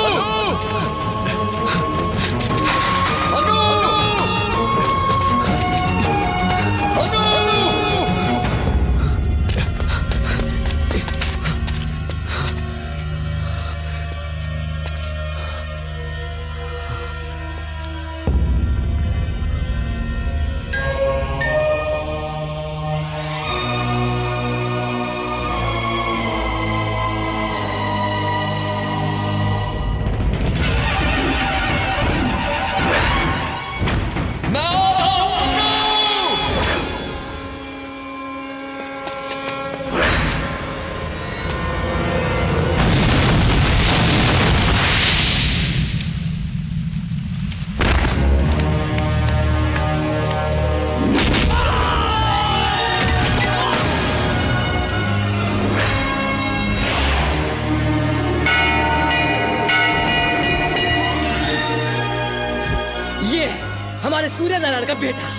ये हमारे सूर्य नारायण का बेटा।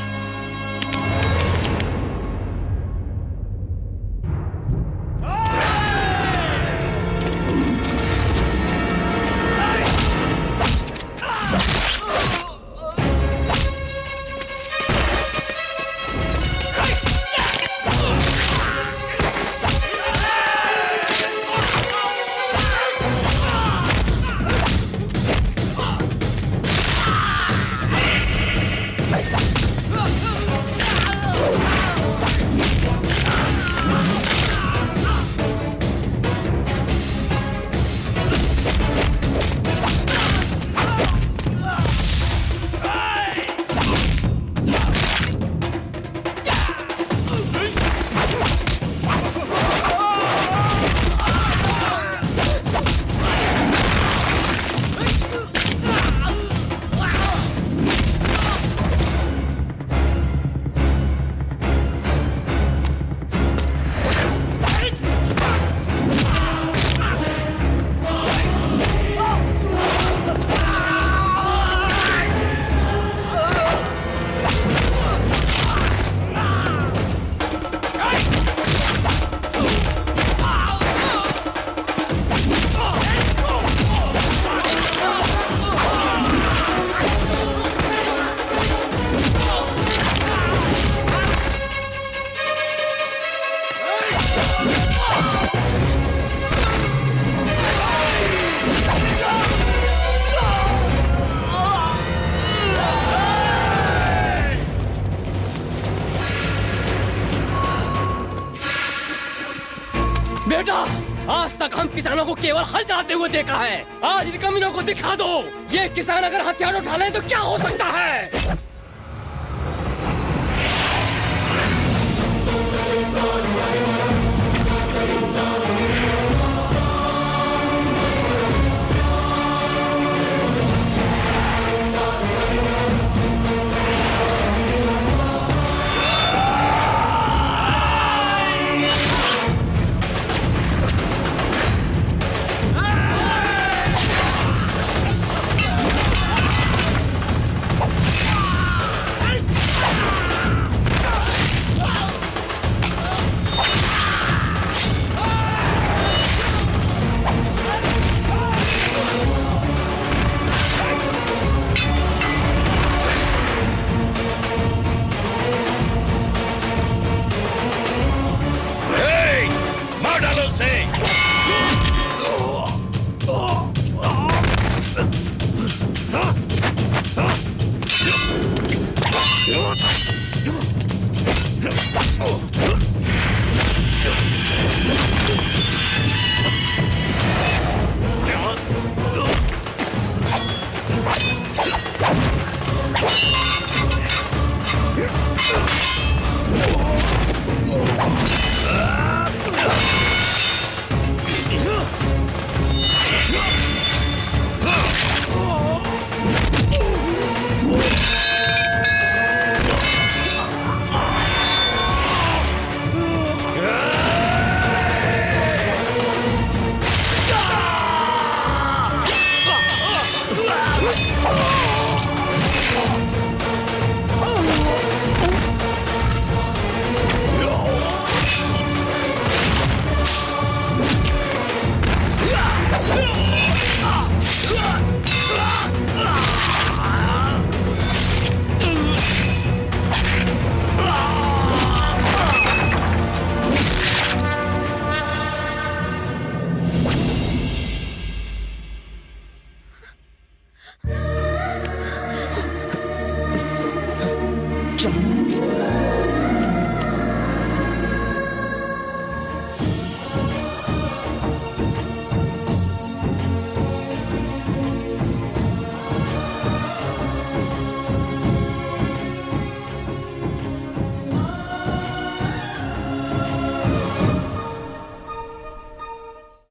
बेटा, आज तक हम किसानों को केवल हल चलाते हुए देखा है। आज इन कमीनों को दिखा दो, ये किसान अगर हथियार उठा ले तो क्या हो सकता है। Let's go.